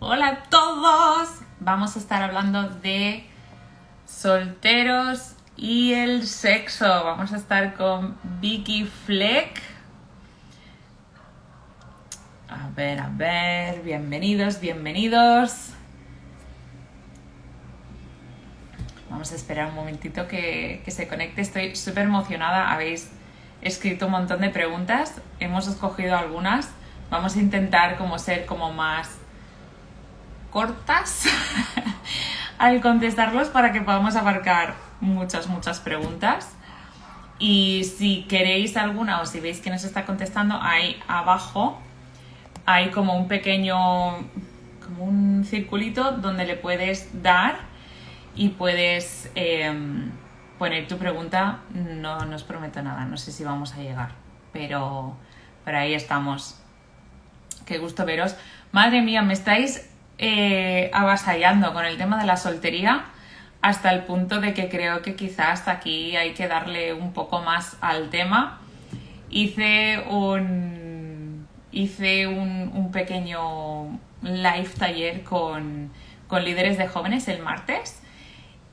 Hola a todos. Vamos a estar hablando de solteros y el sexo. Vamos a estar con Vicky Fleck. A ver, bienvenidos, bienvenidos. Vamos a esperar un momentito que se conecte. Estoy súper emocionada. Habéis escrito un montón de preguntas. Hemos escogido algunas. Vamos a intentar ser como más cortas al contestarlos para que podamos abarcar muchas preguntas. Y si queréis alguna o si veis que nos está contestando, ahí abajo hay como un pequeño, como un circulito donde le puedes dar y puedes poner tu pregunta. No os prometo nada, no sé si vamos a llegar, pero ahí estamos. Qué gusto veros. Madre mía, me estáis avasallando con el tema de la soltería hasta el punto de que creo que quizás hasta aquí hay que darle un poco más al tema. Hice un pequeño live taller con líderes de jóvenes el martes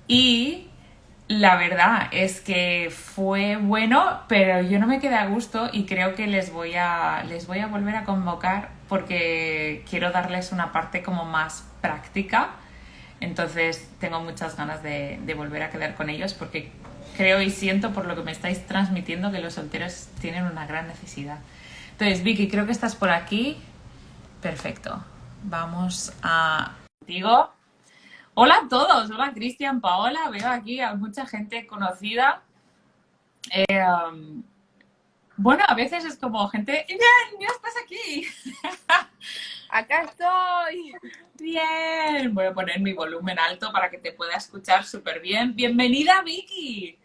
y la verdad es que fue bueno, pero yo no me quedé a gusto y creo que les voy a volver a convocar porque quiero darles una parte como más práctica. Entonces tengo muchas ganas de volver a quedar con ellos porque creo y siento por lo que me estáis transmitiendo que los solteros tienen una gran necesidad. Entonces, Vicky, creo que estás por aquí. Perfecto. Vamos a... Digo, hola a todos, hola Cristian, Paola, veo aquí a mucha gente conocida. Bueno, a veces es como gente, bien, ya estás aquí. Acá estoy. Bien, voy a poner mi volumen alto para que te pueda escuchar súper bien. Bienvenida, Vicky.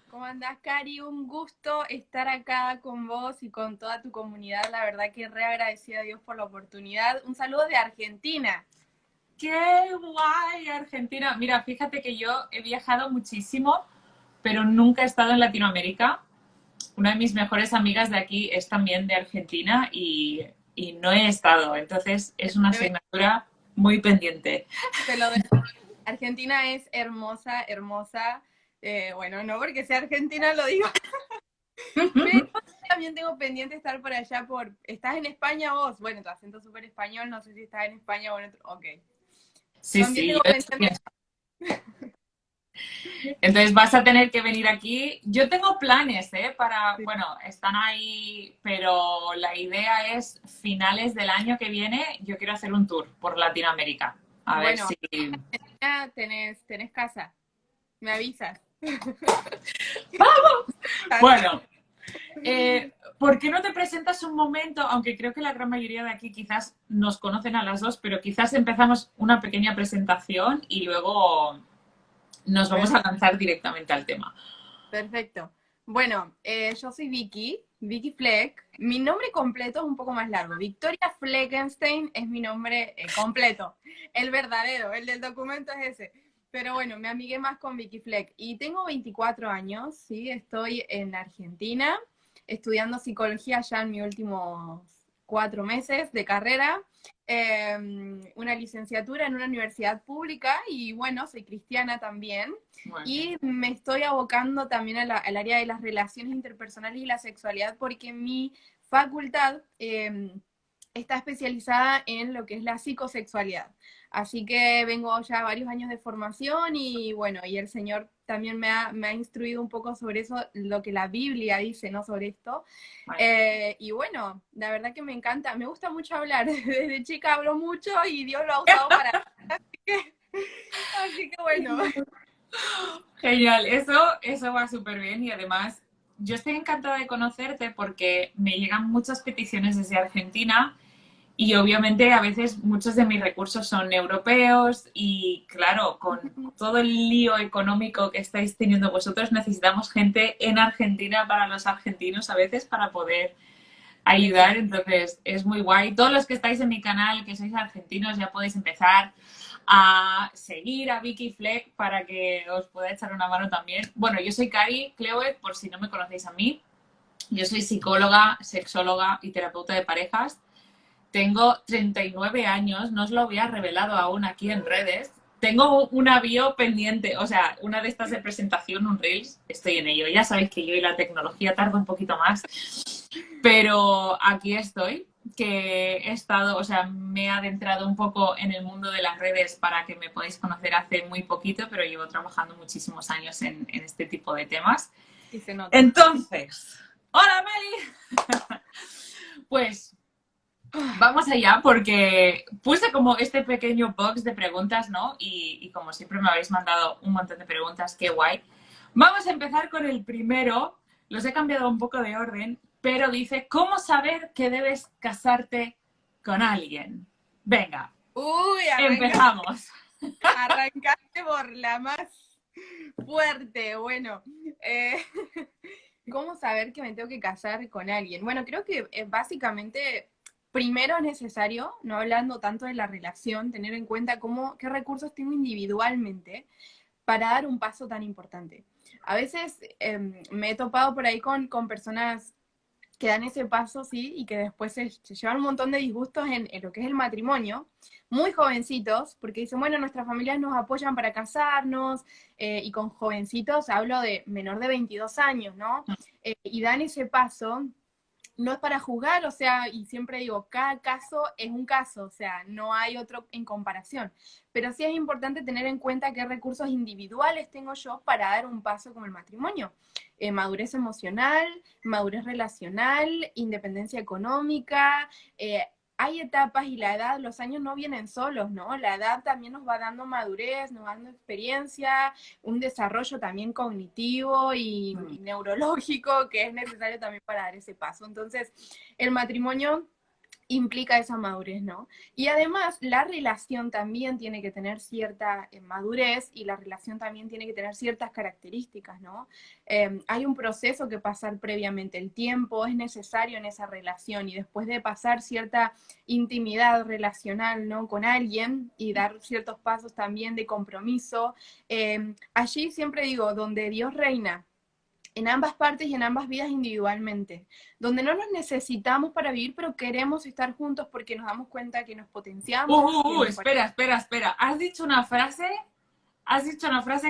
¿Cómo andás, Cari? Un gusto estar acá con vos y con toda tu comunidad. La verdad que re agradecida a Dios por la oportunidad. Un saludo de Argentina. ¡Qué guay, Argentina! Mira, fíjate que yo he viajado muchísimo, pero nunca he estado en Latinoamérica. Una de mis mejores amigas de aquí es también de Argentina y no he estado. Entonces es una asignatura muy pendiente. Te lo dejo. Argentina es hermosa, hermosa. Bueno, no porque sea argentina lo digo, pero también tengo pendiente estar por allá ¿Estás en España vos? Bueno, tu acento es súper español, no sé si estás en España o en otro... Ok. Sí, También sí, tengo yo pendiente... estoy. Entonces vas a tener que venir aquí. Yo tengo planes, ¿eh? Bueno, están ahí, pero la idea es finales del año que viene, yo quiero hacer un tour por Latinoamérica. A ver Bueno, si... ya tenés casa. Me avisas. Bueno, ¿por qué no te presentas un momento? Aunque creo que la gran mayoría de aquí quizás nos conocen a las dos, pero quizás empezamos una pequeña presentación y luego nos vamos a lanzar directamente al tema. Perfecto. Bueno, yo soy Vicky, Vicky Fleck. Mi nombre completo es un poco más largo. Victoria Fleckenstein es mi nombre completo. El verdadero, el del documento es ese. Pero bueno, me amigué más con Vicky Fleck. Y tengo 24 años, ¿sí? Estoy en Argentina estudiando psicología ya en mis últimos 4 meses de carrera. Una licenciatura en una universidad pública y bueno, soy cristiana también. Muy bien. Y me estoy abocando también al área de las relaciones interpersonales y la sexualidad porque mi facultad está especializada en lo que es la psicosexualidad. Así que vengo ya varios años de formación y bueno, y el Señor también me ha instruido un poco sobre eso, lo que la Biblia dice, ¿no? Sobre esto. Y bueno, la verdad que me encanta, me gusta mucho hablar. Desde chica hablo mucho y Dios lo ha usado para... Así que bueno. Genial, eso va súper bien y además yo estoy encantada de conocerte porque me llegan muchas peticiones desde Argentina y obviamente a veces muchos de mis recursos son europeos y claro, con todo el lío económico que estáis teniendo vosotros necesitamos gente en Argentina para los argentinos a veces para poder ayudar, entonces es muy guay. Todos los que estáis en mi canal, que sois argentinos, ya podéis empezar a seguir a Vicky Fleck para que os pueda echar una mano también. Bueno, yo soy Cari Cleuet, por si no me conocéis a mí. Yo soy psicóloga, sexóloga y terapeuta de parejas. tengo 39 años, no os lo había revelado aún aquí en redes. Tengo una bio pendiente, o sea, una de estas de presentación, un Reels, estoy en ello. Ya sabéis que yo y la tecnología tarda un poquito más, pero aquí estoy, que he estado, o sea, me he adentrado un poco en el mundo de las redes para que me podáis conocer hace muy poquito, pero llevo trabajando muchísimos años en este tipo de temas. Y se nota. Entonces, hola Meli. Pues vamos allá porque puse como este pequeño box de preguntas, ¿no? Y como siempre me habéis mandado un montón de preguntas, qué guay. Vamos a empezar con el primero. Los he cambiado un poco de orden, pero dice, ¿cómo saber que debes casarte con alguien? Venga, Uy, empezamos. arrancaste por la más fuerte. Bueno, eh, ¿cómo saber que me tengo que casar con alguien? Bueno, creo que básicamente primero es necesario, no hablando tanto de la relación, tener en cuenta qué recursos tengo individualmente para dar un paso tan importante. A veces me he topado por ahí con personas que dan ese paso, sí, y que después se llevan un montón de disgustos en lo que es el matrimonio, muy jovencitos, porque dicen, bueno, nuestras familias nos apoyan para casarnos, y con jovencitos hablo de menor de 22 años, ¿no? Y dan ese paso, no es para juzgar, o sea, y siempre digo, cada caso es un caso, o sea, no hay otro en comparación. Pero sí es importante tener en cuenta qué recursos individuales tengo yo para dar un paso como el matrimonio. Madurez emocional, madurez relacional, independencia económica. Hay etapas y la edad, los años no vienen solos, ¿no? La edad también nos va dando madurez, nos va dando experiencia, un desarrollo también cognitivo y neurológico que es necesario también para dar ese paso. Entonces, el matrimonio implica esa madurez, ¿no? Y además, la relación también tiene que tener cierta madurez y la relación también tiene que tener ciertas características, ¿no? Hay un proceso que pasar previamente, el tiempo es necesario en esa relación y después de pasar cierta intimidad relacional, ¿no? Con alguien y dar ciertos pasos también de compromiso, allí siempre digo, donde Dios reina, en ambas partes y en ambas vidas individualmente, donde no nos necesitamos para vivir, pero queremos estar juntos porque nos damos cuenta que nos potenciamos, que nos... Espera. Has dicho una frase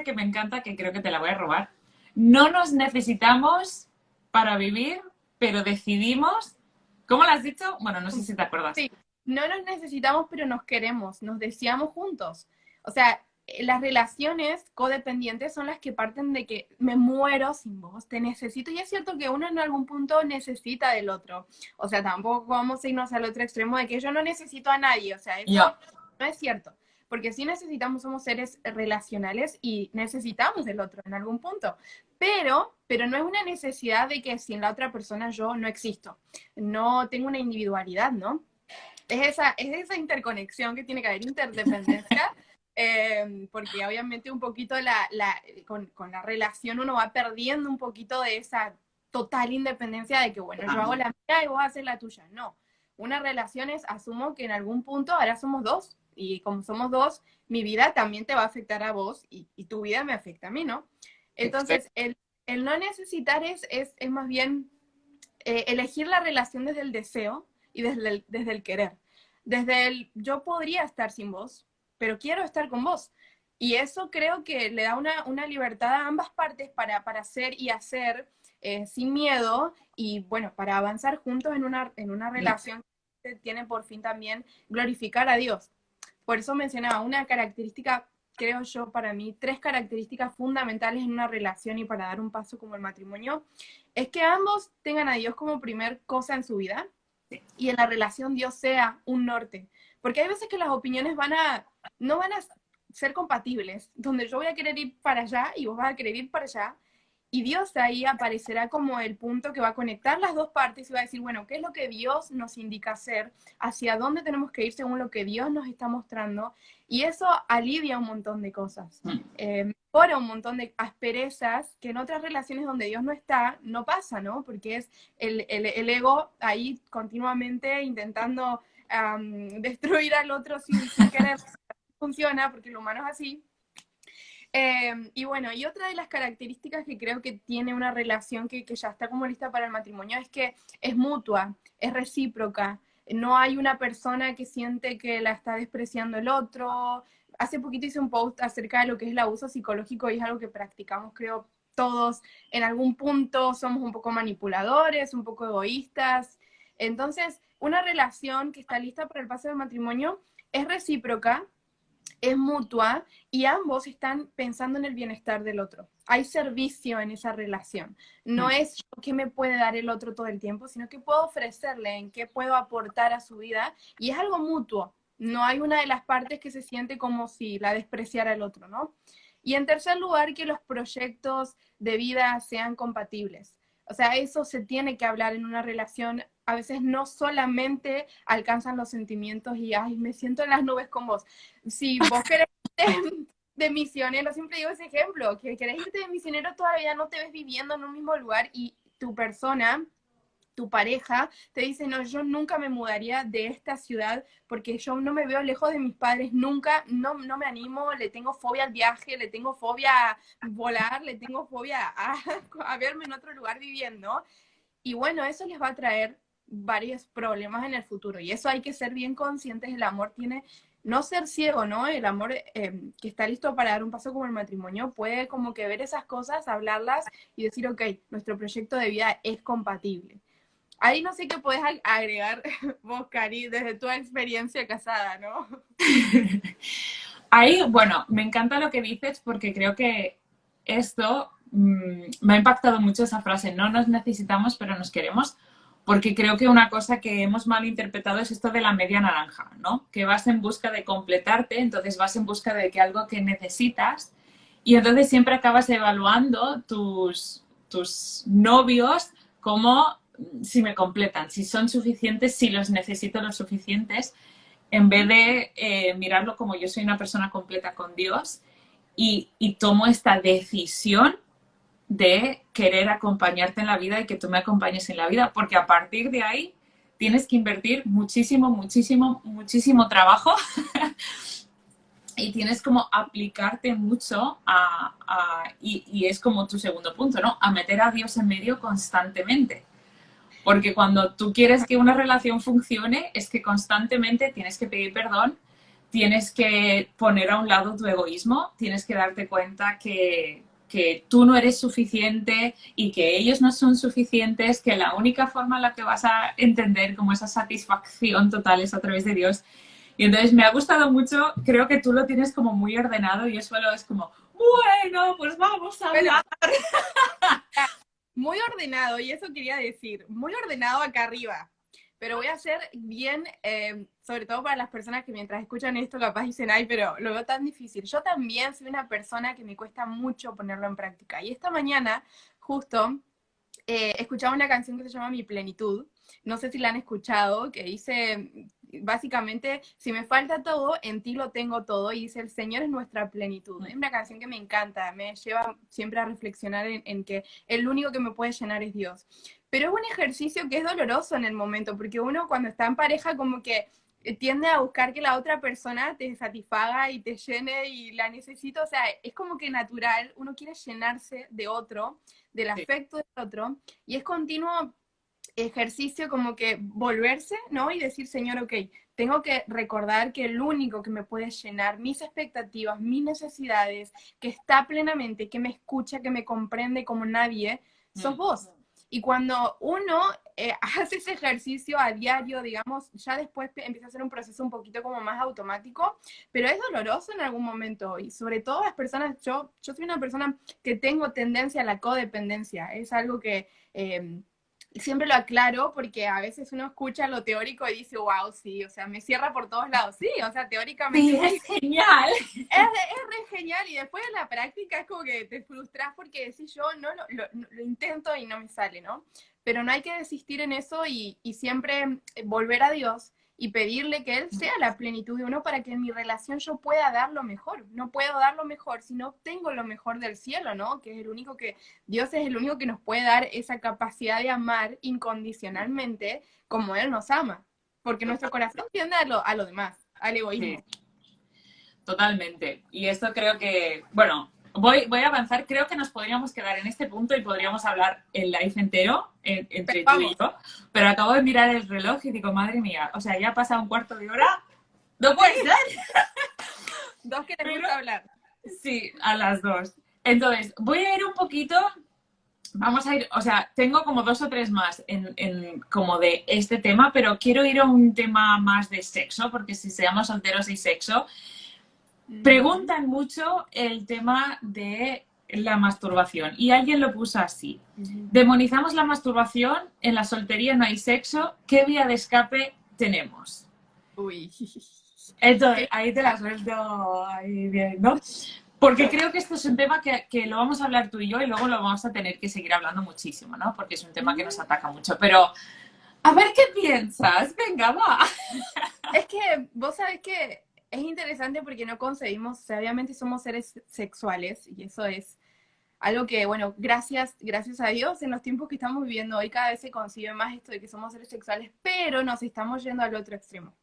que me encanta, que creo que te la voy a robar. No nos necesitamos para vivir, pero decidimos. ¿Cómo lo has dicho? Bueno, no sé si te acuerdas. Sí, no nos necesitamos, pero nos queremos, nos deseamos juntos. O sea, las relaciones codependientes son las que parten de que me muero sin vos, te necesito. Y es cierto que uno en algún punto necesita del otro. O sea, tampoco vamos a irnos al otro extremo de que yo no necesito a nadie. O sea, eso Yo. no es cierto. Porque sí necesitamos, somos seres relacionales y necesitamos del otro en algún punto. Pero no es una necesidad de que sin la otra persona yo no existo. No tengo una individualidad, ¿no? Es esa interconexión que tiene que haber, interdependencia, porque obviamente un poquito con la relación uno va perdiendo un poquito de esa total independencia de que, bueno, yo hago la mía y vos haces la tuya. No, una relación es, asumo que en algún punto ahora somos dos, y como somos dos, mi vida también te va a afectar a vos y tu vida me afecta a mí, ¿no? Entonces, el no necesitar es más bien elegir la relación desde el deseo y desde el querer. Desde el yo podría estar sin vos, pero quiero estar con vos. Y eso creo que le da una libertad a ambas partes para ser y hacer sin miedo y bueno, para avanzar juntos en una relación que tiene por fin también glorificar a Dios. Por eso mencionaba una característica, creo yo, para mí, tres características fundamentales en una relación y para dar un paso como el matrimonio, es que ambos tengan a Dios como primer cosa en su vida y en la relación Dios sea un norte. Porque hay veces que las opiniones no van a ser compatibles, donde yo voy a querer ir para allá y vos vas a querer ir para allá, y Dios ahí aparecerá como el punto que va a conectar las dos partes y va a decir, bueno, ¿qué es lo que Dios nos indica hacer? ¿Hacia dónde tenemos que ir según lo que Dios nos está mostrando? Y eso alivia un montón de cosas. Mejora un montón de asperezas que en otras relaciones donde Dios no está, no pasa, ¿no? Porque es el ego ahí continuamente intentando destruir al otro sin querer. Funciona, porque el humano es así. Y bueno, y otra de las características que creo que tiene una relación que ya está como lista para el matrimonio es que es mutua, es recíproca. no hay una persona que siente que la está despreciando el otro. Hace poquito hice un post acerca de lo que es el abuso psicológico y es algo que practicamos, creo, todos en algún punto. Somos un poco manipuladores, un poco egoístas. Entonces, una relación que está lista para el paso del matrimonio es recíproca, es mutua y ambos están pensando en el bienestar del otro. Hay servicio en esa relación. No es qué me puede dar el otro todo el tiempo, sino qué puedo ofrecerle, en qué puedo aportar a su vida, y es algo mutuo. No hay una de las partes que se siente como si la despreciara el otro, ¿no? Y en tercer lugar, que los proyectos de vida sean compatibles. O sea, eso se tiene que hablar en una relación. A veces no solamente alcanzan los sentimientos y, ay, me siento en las nubes con vos. Si vos querés de misionero, siempre digo ese ejemplo, que querés irte de misionero, todavía no te ves viviendo en un mismo lugar y tu persona, tu pareja, te dice, no, yo nunca me mudaría de esta ciudad porque yo no me veo lejos de mis padres, nunca, no me animo, le tengo fobia al viaje, le tengo fobia a volar, le tengo fobia a verme en otro lugar viviendo. Y bueno, eso les va a traer varios problemas en el futuro. Y eso hay que ser bien conscientes. El amor tiene, no ser ciego, ¿no? El amor que está listo para dar un paso como el matrimonio puede como que ver esas cosas, hablarlas y decir, ok, nuestro proyecto de vida es compatible. Ahí no sé qué puedes agregar vos, Cari, desde tu experiencia casada, ¿no? Ahí, bueno, me encanta lo que dices porque creo que esto me ha impactado mucho esa frase, no nos necesitamos pero nos queremos, porque creo que una cosa que hemos malinterpretado es esto de la media naranja, ¿no? Que vas en busca de completarte, entonces vas en busca de que algo que necesitas y entonces siempre acabas evaluando tus novios como si me completan, si son suficientes, si los necesito lo suficientes, en vez de mirarlo como yo soy una persona completa con Dios y tomo esta decisión de querer acompañarte en la vida y que tú me acompañes en la vida, porque a partir de ahí tienes que invertir muchísimo, muchísimo, muchísimo trabajo y tienes como aplicarte mucho y es como tu segundo punto, ¿no? A meter a Dios en medio constantemente. Porque cuando tú quieres que una relación funcione, es que constantemente tienes que pedir perdón, tienes que poner a un lado tu egoísmo, tienes que darte cuenta que tú no eres suficiente y que ellos no son suficientes, que la única forma en la que vas a entender como esa satisfacción total es a través de Dios. Y entonces me ha gustado mucho, creo que tú lo tienes como muy ordenado y yo solo es como, bueno, pues vamos a hablar. Muy ordenado, y eso quería decir, muy ordenado acá arriba, pero voy a ser bien, sobre todo para las personas que mientras escuchan esto capaz dicen, ay, pero lo veo tan difícil. Yo también soy una persona que me cuesta mucho ponerlo en práctica, y esta mañana justo escuchaba una canción que se llama Mi Plenitud, no sé si la han escuchado, que dice, básicamente, si me falta todo, en ti lo tengo todo, y dice, el Señor es nuestra plenitud. Es una canción que me encanta, me lleva siempre a reflexionar en que el único que me puede llenar es Dios. Pero es un ejercicio que es doloroso en el momento, porque uno cuando está en pareja como que tiende a buscar que la otra persona te satisfaga y te llene y la necesito, o sea, es como que natural, uno quiere llenarse de otro, del afecto del otro, y es continuo ejercicio como que volverse, ¿no? Y decir, Señor, ok, tengo que recordar que el único que me puede llenar mis expectativas, mis necesidades, que está plenamente, que me escucha, que me comprende como nadie, sos vos. Y cuando uno hace ese ejercicio a diario, digamos, ya después empieza a ser un proceso un poquito como más automático, pero es doloroso en algún momento. Y sobre todo las personas, yo soy una persona que tengo tendencia a la codependencia. Es algo que siempre lo aclaro porque a veces uno escucha lo teórico y dice, wow, sí, o sea, me cierra por todos lados. Sí, o sea, teóricamente Sí, es genial. es re genial y después en la práctica es como que te frustras porque decís yo, no, lo intento y no me sale, ¿no? Pero no hay que desistir en eso y siempre volver a Dios y pedirle que Él sea la plenitud de uno para que en mi relación yo pueda dar lo mejor. No puedo dar lo mejor si no tengo lo mejor del cielo, ¿no? Que es el único que, Dios es el único que nos puede dar esa capacidad de amar incondicionalmente como Él nos ama. Porque nuestro corazón tiende a lo demás, al egoísmo. Sí, totalmente. Y esto creo que, bueno, voy a avanzar. Creo que nos podríamos quedar en este punto y podríamos hablar el live entero Pero entre tú y vamos, yo. Pero acabo de mirar el reloj y digo, madre mía, o sea, ya ha pasado un cuarto de hora. No puede sí, ser. dos que les Pero gusta hablar. sí, a las dos. Entonces, voy a ir un poquito. Vamos a ir, o sea, tengo como dos o tres más como de este tema, pero quiero ir a un tema más de sexo, porque si seamos solteros y sexo, Ujú. preguntan mucho el tema de la masturbación. Y alguien lo puso así. Ujú. Demonizamos la masturbación, en la soltería no hay sexo, ¿qué vía de escape tenemos? Uy. Entonces, Qué- ahí te la suelto ahí bien, ¿no? Porque creo que esto es un tema que lo vamos a hablar tú y yo y luego lo vamos a tener que seguir hablando muchísimo, ¿no? Porque es un tema que nos ataca mucho. Pero, a ver qué piensas. Venga, va. Es que vos sabés que es interesante porque no concebimos, o sea, obviamente somos seres sexuales y eso es algo que, bueno, gracias a Dios, en los tiempos que estamos viviendo hoy cada vez se concibe más esto de que somos seres sexuales, pero nos estamos yendo al otro extremo.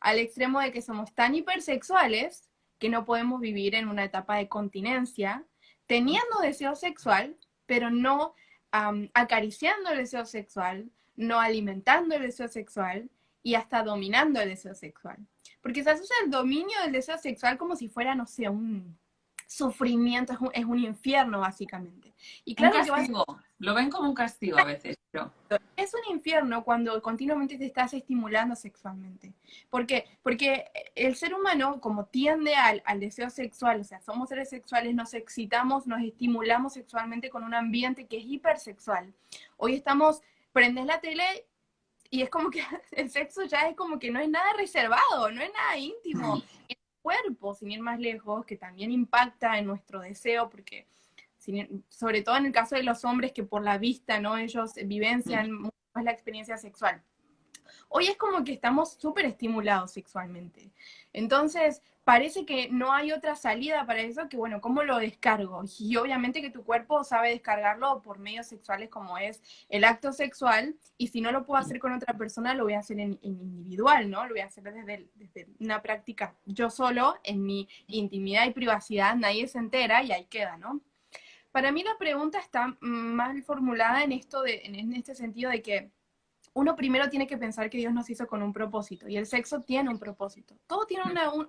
Al extremo de que somos tan hipersexuales que no podemos vivir en una etapa de continencia, teniendo deseo sexual, pero no acariciando el deseo sexual, no alimentando el deseo sexual y hasta dominando el deseo sexual. Porque se asocia el dominio del deseo sexual como si fuera, no sé, un sufrimiento, es un infierno básicamente. Y Un claro que va a castigo. Lo ven como un castigo a veces, pero... es un infierno cuando continuamente te estás estimulando sexualmente. ¿Por qué? Porque el ser humano, como tiende al deseo sexual, o sea, somos seres sexuales, nos excitamos, nos estimulamos sexualmente con un ambiente que es hipersexual. Hoy estamos, prendes la tele y es como que el sexo ya es como que no es nada reservado, no es nada íntimo. El cuerpo, sin ir más lejos, que también impacta en nuestro deseo, porque sobre todo en el caso de los hombres que por la vista, ¿no? Ellos vivencian mucho más la experiencia sexual. Hoy es como que estamos súper estimulados sexualmente. Entonces, parece que no hay otra salida para eso que, bueno, ¿cómo lo descargo? Y obviamente que tu cuerpo sabe descargarlo por medios sexuales como es el acto sexual, y si no lo puedo hacer con otra persona, lo voy a hacer en individual, ¿no? Lo voy a hacer desde una práctica yo solo, en mi intimidad y privacidad, nadie se entera y ahí queda, ¿no? Para mí la pregunta está mal formulada en esto en este sentido de que uno primero tiene que pensar que Dios nos hizo con un propósito y el sexo tiene un propósito. Todo tiene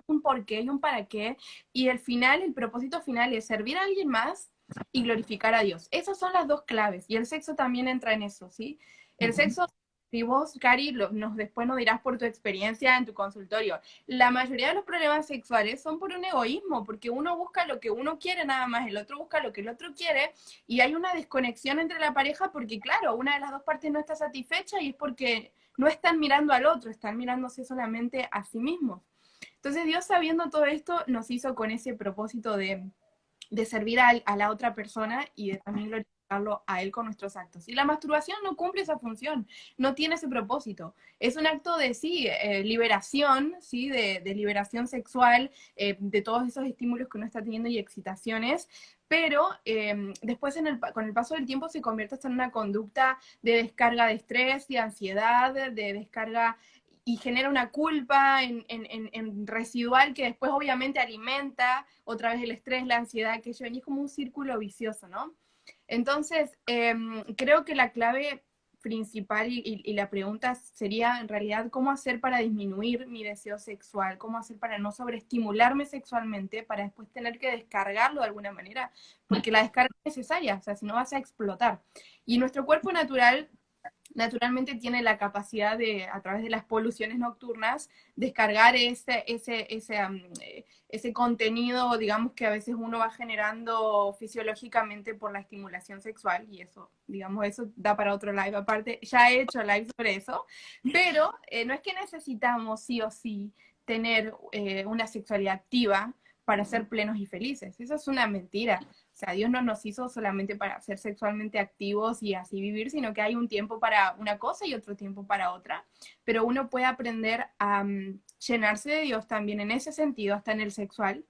un porqué y un para qué, y el final, el propósito final es servir a alguien más y glorificar a Dios. Esas son las dos claves y el sexo también entra en eso, ¿sí? El sexo, si vos, Cari, después nos dirás por tu experiencia en tu consultorio, la mayoría de los problemas sexuales son por un egoísmo, porque uno busca lo que uno quiere nada más, el otro busca lo que el otro quiere, y hay una desconexión entre la pareja porque, claro, una de las dos partes no está satisfecha y es porque no están mirando al otro, están mirándose solamente a sí mismos. Entonces Dios, sabiendo todo esto, nos hizo con ese propósito de servir a la otra persona y de también glorificarlo a él con nuestros actos. Y la masturbación no cumple esa función, no tiene ese propósito. Es un acto de, sí, liberación, ¿sí? De liberación sexual, de todos esos estímulos que uno está teniendo y excitaciones, pero después con el paso del tiempo se convierte hasta en una conducta de descarga de estrés, de ansiedad, de descarga y genera una culpa en residual que después obviamente alimenta otra vez el estrés, la ansiedad, que yo, y es como un círculo vicioso, ¿no? Entonces, creo que la clave principal y la pregunta sería en realidad cómo hacer para disminuir mi deseo sexual, cómo hacer para no sobreestimularme sexualmente, para después tener que descargarlo de alguna manera, porque la descarga es necesaria, o sea, si no vas a explotar. Y nuestro cuerpo natural naturalmente tiene la capacidad de, a través de las poluciones nocturnas, descargar ese contenido, digamos, que a veces uno va generando fisiológicamente por la estimulación sexual, y eso, digamos, eso da para otro live aparte. Ya he hecho live sobre eso, pero no es que necesitamos sí o sí tener una sexualidad activa para ser plenos y felices. Eso es una mentira. O sea, Dios no nos hizo solamente para ser sexualmente activos y así vivir, sino que hay un tiempo para una cosa y otro tiempo para otra. Pero uno puede aprender a llenarse de Dios también en ese sentido, hasta en el sexual,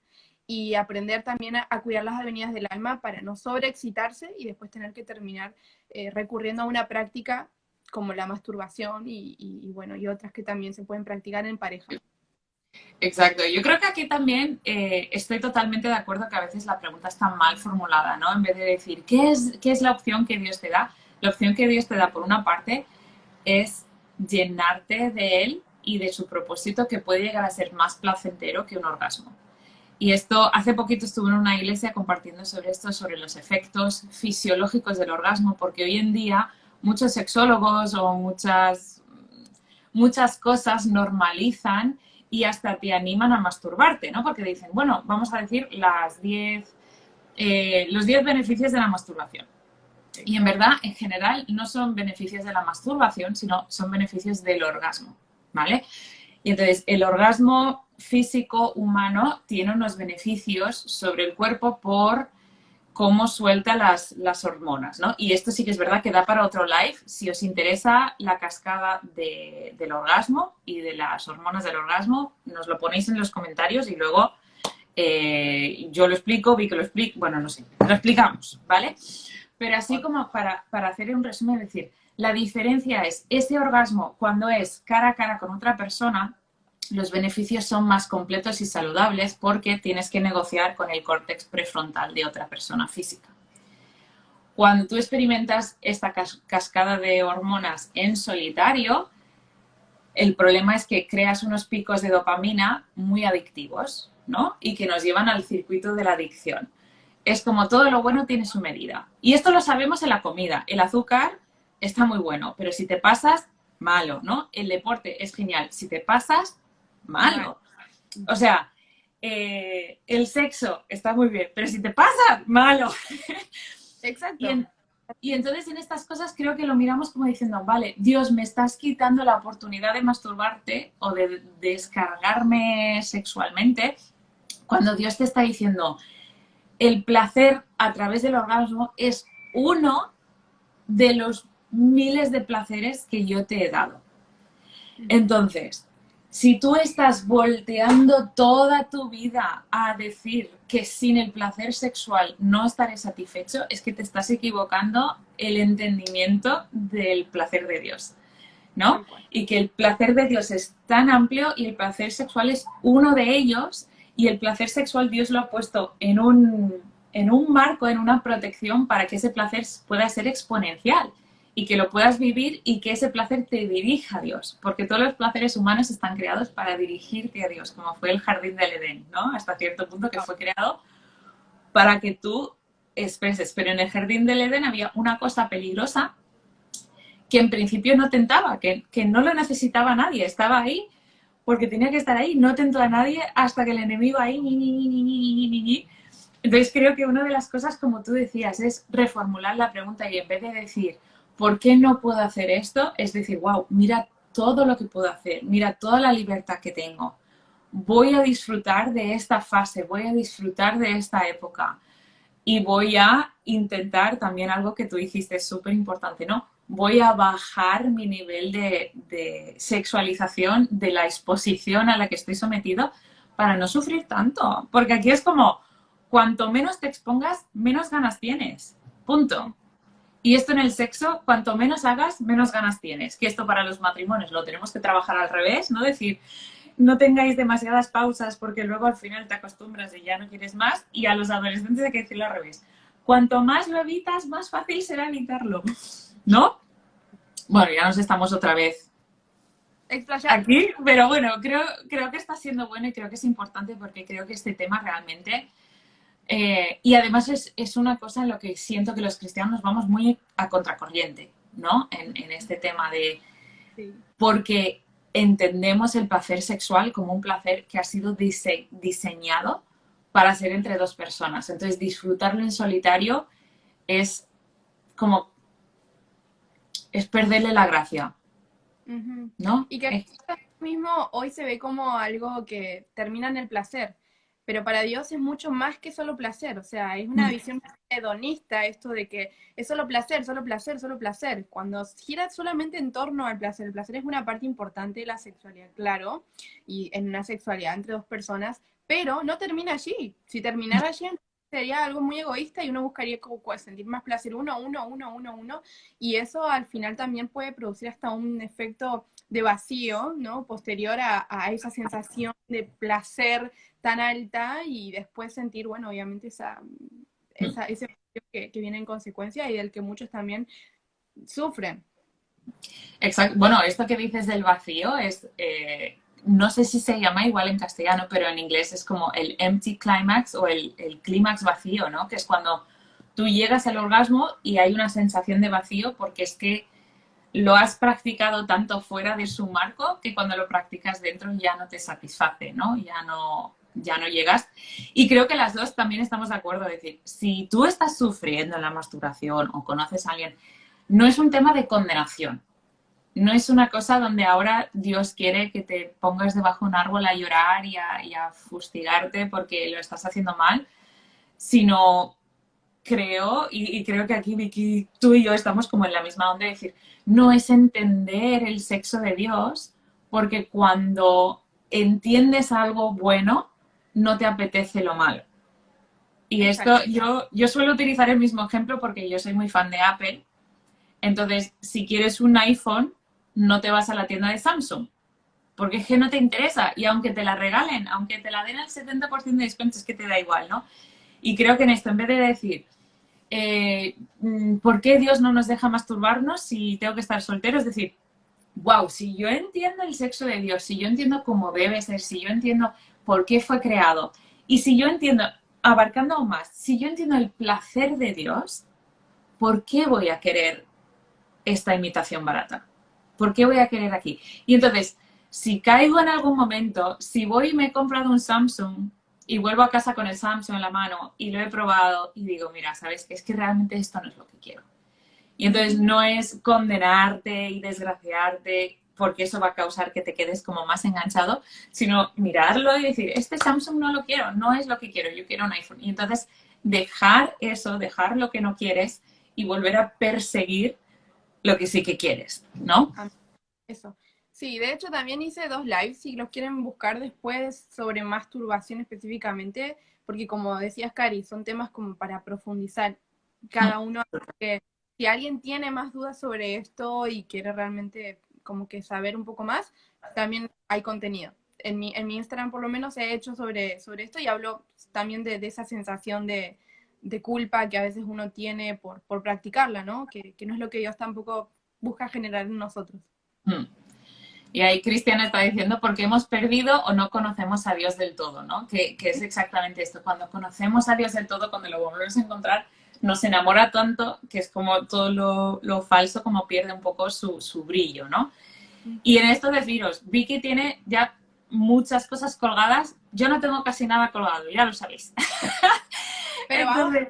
y aprender también a cuidar las avenidas del alma para no sobreexcitarse y después tener que terminar recurriendo a una práctica como la masturbación bueno, y otras que también se pueden practicar en pareja. Exacto. Yo creo que aquí también estoy totalmente de acuerdo que a veces la pregunta está mal formulada, ¿no? En vez de decir, qué es la opción que Dios te da? La opción que Dios te da, por una parte, es llenarte de Él y de su propósito, que puede llegar a ser más placentero que un orgasmo. Y esto, hace poquito estuve en una iglesia compartiendo sobre esto, sobre los efectos fisiológicos del orgasmo, porque hoy en día muchos sexólogos o muchas cosas normalizan y hasta te animan a masturbarte, ¿no? Porque dicen, bueno, vamos a decir los 10 beneficios de la masturbación. Y en verdad, en general, no son beneficios de la masturbación, sino son beneficios del orgasmo, ¿vale? Y entonces, el orgasmo físico humano tiene unos beneficios sobre el cuerpo por cómo suelta las hormonas, ¿no? Y esto sí que es verdad que da para otro live. Si os interesa la cascada del orgasmo y de las hormonas del orgasmo, nos lo ponéis en los comentarios y luego yo lo explico, vi que lo explico, bueno, no sé, lo explicamos, ¿vale? Pero así como para hacer un resumen, es decir, la diferencia es ese orgasmo cuando es cara a cara con otra persona, los beneficios son más completos y saludables porque tienes que negociar con el córtex prefrontal de otra persona física. Cuando tú experimentas esta cascada de hormonas en solitario, el problema es que creas unos picos de dopamina muy adictivos, ¿no? Y que nos llevan al circuito de la adicción. Es como todo lo bueno tiene su medida. Y esto lo sabemos en la comida. El azúcar está muy bueno, pero si te pasas, malo, ¿no? El deporte es genial. Si te pasas, malo. O sea, el sexo está muy bien, pero si te pasa, malo. Exacto. Y entonces en estas cosas creo que lo miramos como diciendo, vale, Dios, me estás quitando la oportunidad de masturbarte o de descargarme sexualmente, cuando Dios te está diciendo, el placer a través del orgasmo es uno de los miles de placeres que yo te he dado. Entonces, si tú estás volteando toda tu vida a decir que sin el placer sexual no estaré satisfecho, es que te estás equivocando el entendimiento del placer de Dios, ¿no? Y que el placer de Dios es tan amplio y el placer sexual es uno de ellos, y el placer sexual Dios lo ha puesto en un marco, en una protección para que ese placer pueda ser exponencial y que lo puedas vivir y que ese placer te dirija a Dios, porque todos los placeres humanos están creados para dirigirte a Dios, como fue el jardín del Edén, ¿no? Hasta cierto punto que fue creado para que tú expreses, pero en el jardín del Edén había una cosa peligrosa que en principio no tentaba, que no lo necesitaba nadie, estaba ahí porque tenía que estar ahí, no tentó a nadie hasta que el enemigo ahí, Entonces creo que una de las cosas, como tú decías, es reformular la pregunta y en vez de decir, ¿por qué no puedo hacer esto? Es decir, wow, mira todo lo que puedo hacer, mira toda la libertad que tengo. Voy a disfrutar de esta fase, voy a disfrutar de esta época y voy a intentar también algo que tú dijiste súper importante, ¿no? Voy a bajar mi nivel de sexualización, de la exposición a la que estoy sometido para no sufrir tanto. Porque aquí es como, cuanto menos te expongas, menos ganas tienes. Punto. Y esto en el sexo, cuanto menos hagas, menos ganas tienes. Que esto para los matrimonios lo tenemos que trabajar al revés, ¿no? Decir, no tengáis demasiadas pausas porque luego al final te acostumbras y ya no quieres más. Y a los adolescentes hay que decirlo al revés. Cuanto más lo evitas, más fácil será evitarlo, ¿no? Bueno, ya nos estamos otra vez aquí, pero bueno, creo que está siendo bueno y creo que es importante porque creo que este tema realmente... y además es una cosa en lo que siento que los cristianos vamos muy a contracorriente, ¿no? En este tema de... Sí. Porque entendemos el placer sexual como un placer que ha sido diseñado para ser entre dos personas. Entonces, disfrutarlo en solitario es como... es perderle la gracia, ¿no? Y que mismo hoy se ve como algo que termina en el placer, pero para Dios es mucho más que solo placer, o sea, es una visión hedonista esto de que es solo placer, solo placer, solo placer, cuando gira solamente en torno al placer. El placer es una parte importante de la sexualidad, claro, y en una sexualidad entre dos personas, pero no termina allí. Si terminara allí, sería algo muy egoísta y uno buscaría como sentir más placer uno, y eso al final también puede producir hasta un efecto de vacío, ¿no? Posterior a esa sensación de placer tan alta y después sentir, bueno, obviamente ese vacío que viene en consecuencia y del que muchos también sufren. Exacto. Bueno, esto que dices del vacío es, no sé si se llama igual en castellano, pero en inglés es como el empty climax o el clímax vacío, ¿no? Que es cuando tú llegas al orgasmo y hay una sensación de vacío porque es que lo has practicado tanto fuera de su marco que cuando lo practicas dentro ya no te satisface, ¿no? Ya no llegas. Y creo que las dos también estamos de acuerdo. Es decir, si tú estás sufriendo en la masturbación o conoces a alguien, no es un tema de condenación. No es una cosa donde ahora Dios quiere que te pongas debajo de un árbol a llorar y a fustigarte porque lo estás haciendo mal, sino creo, y creo que aquí Vicky, tú y yo estamos como en la misma onda de decir, no es entender el sexo de Dios, porque cuando entiendes algo bueno, no te apetece lo malo. Y esto, yo suelo utilizar el mismo ejemplo porque yo soy muy fan de Apple. Entonces, si quieres un iPhone, no te vas a la tienda de Samsung, porque es que no te interesa. Y aunque te la regalen, aunque te la den al 70% de descuento, es que te da igual, ¿no? Y creo que en esto, en vez de decir, ¿por qué Dios no nos deja masturbarnos si tengo que estar soltero? Es decir, wow, si yo entiendo el sexo de Dios, si yo entiendo cómo debe ser, si yo entiendo por qué fue creado, y si yo entiendo, abarcando aún más, si yo entiendo el placer de Dios, ¿por qué voy a querer esta imitación barata? ¿Por qué voy a querer aquí? Y entonces, si caigo en algún momento, si voy y me he comprado un Samsung y vuelvo a casa con el Samsung en la mano y lo he probado y digo, mira, ¿sabes qué? Es que realmente esto no es lo que quiero. Y entonces no es condenarte y desgraciarte porque eso va a causar que te quedes como más enganchado, sino mirarlo y decir, este Samsung no lo quiero, no es lo que quiero, yo quiero un iPhone. Y entonces dejar eso, dejar lo que no quieres y volver a perseguir lo que sí que quieres, ¿no? Eso. Sí, de hecho también hice 2 lives, si los quieren buscar después sobre masturbación específicamente, porque como decías, Cari, son temas como para profundizar cada uno. Que si alguien tiene más dudas sobre esto y quiere realmente como que saber un poco más, también hay contenido. En mi Instagram por lo menos he hecho sobre esto y hablo también de esa sensación de culpa que a veces uno tiene por practicarla, ¿no? Que no es lo que Dios tampoco busca generar en nosotros. Y ahí Cristian está diciendo porque hemos perdido o no conocemos a Dios del todo, ¿no? Que es exactamente esto. Cuando conocemos a Dios del todo, cuando lo volvemos a encontrar, nos enamora tanto que es como todo lo falso, como pierde un poco su brillo, ¿no? Y en esto deciros, Vicky tiene ya muchas cosas colgadas. Yo no tengo casi nada colgado, ya lo sabéis. Pero entonces,